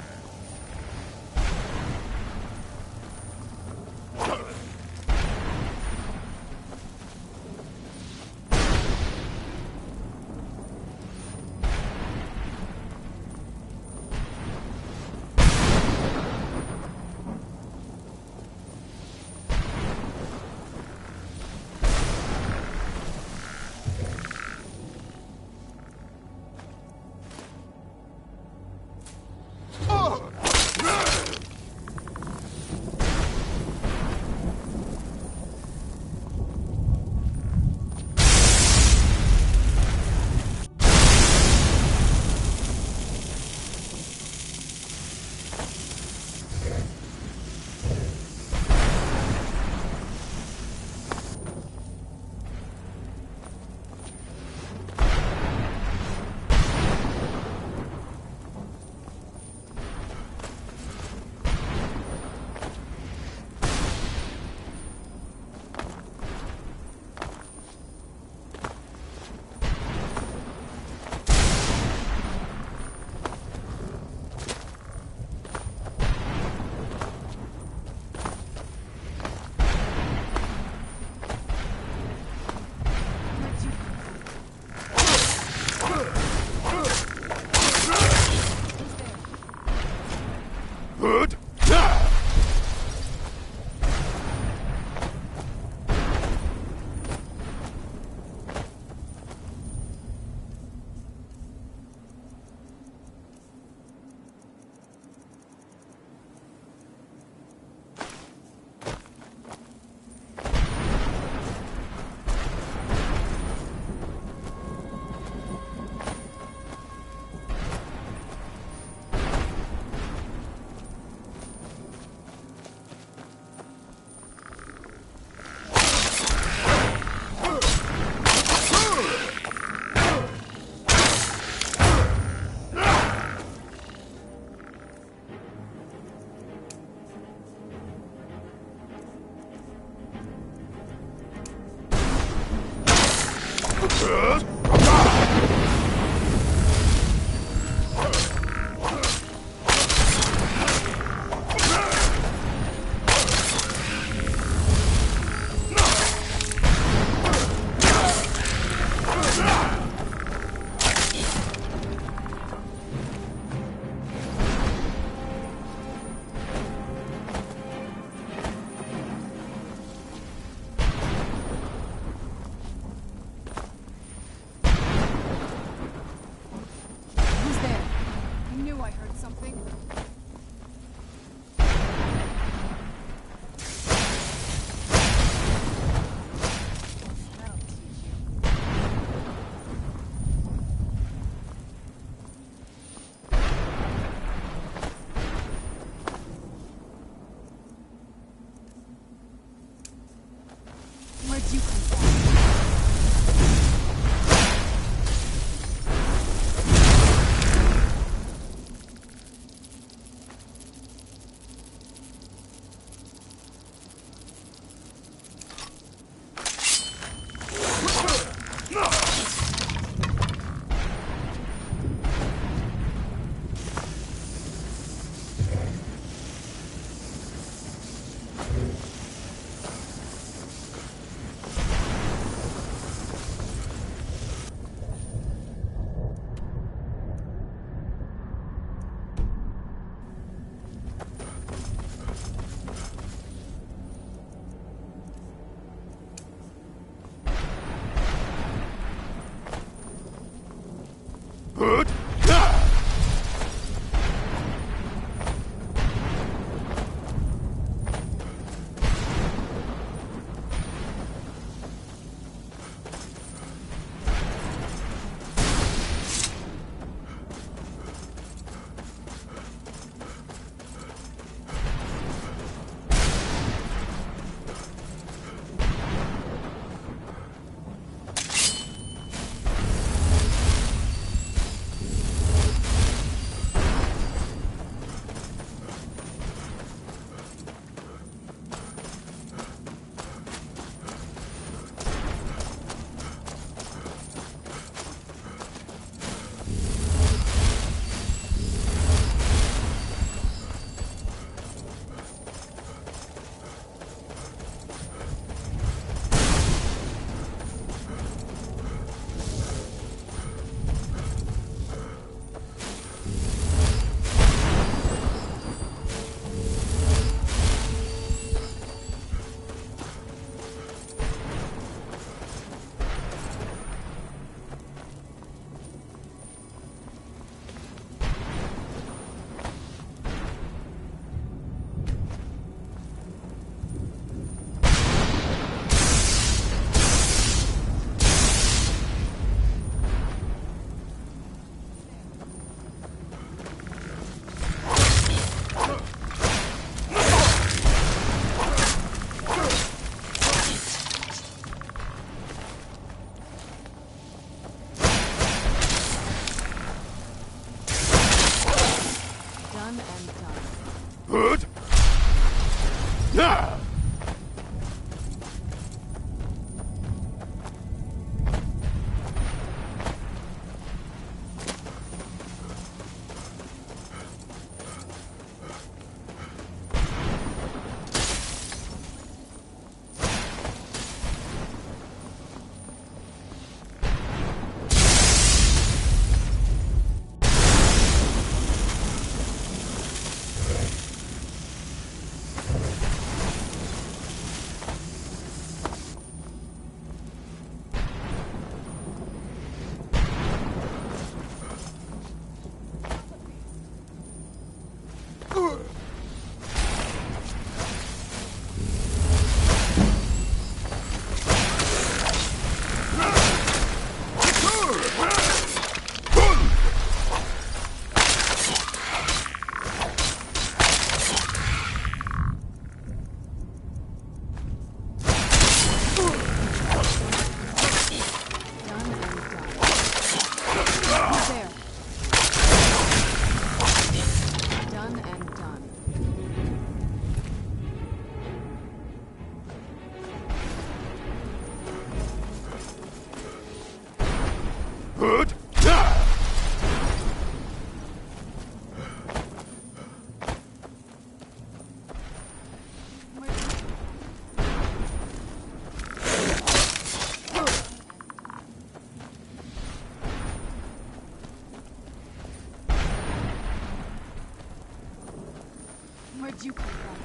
did you come from?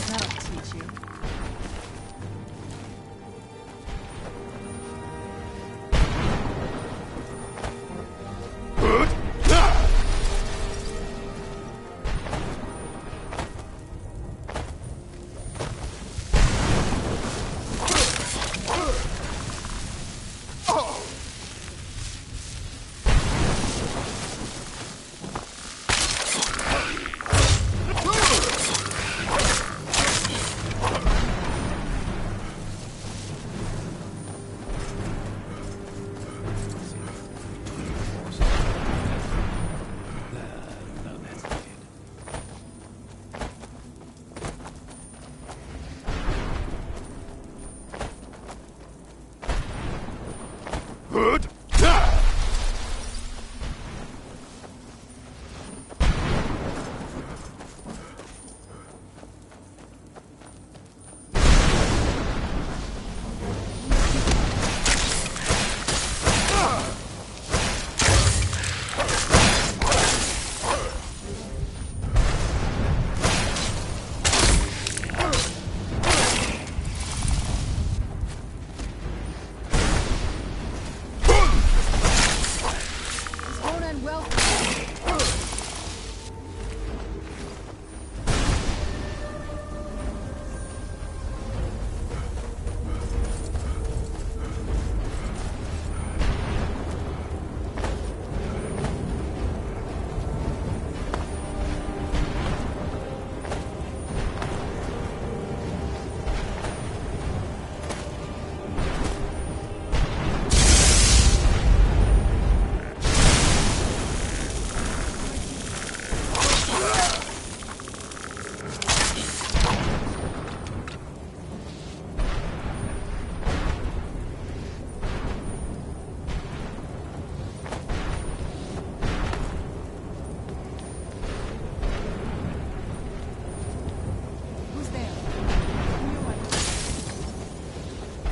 That'll teach you.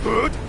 Good.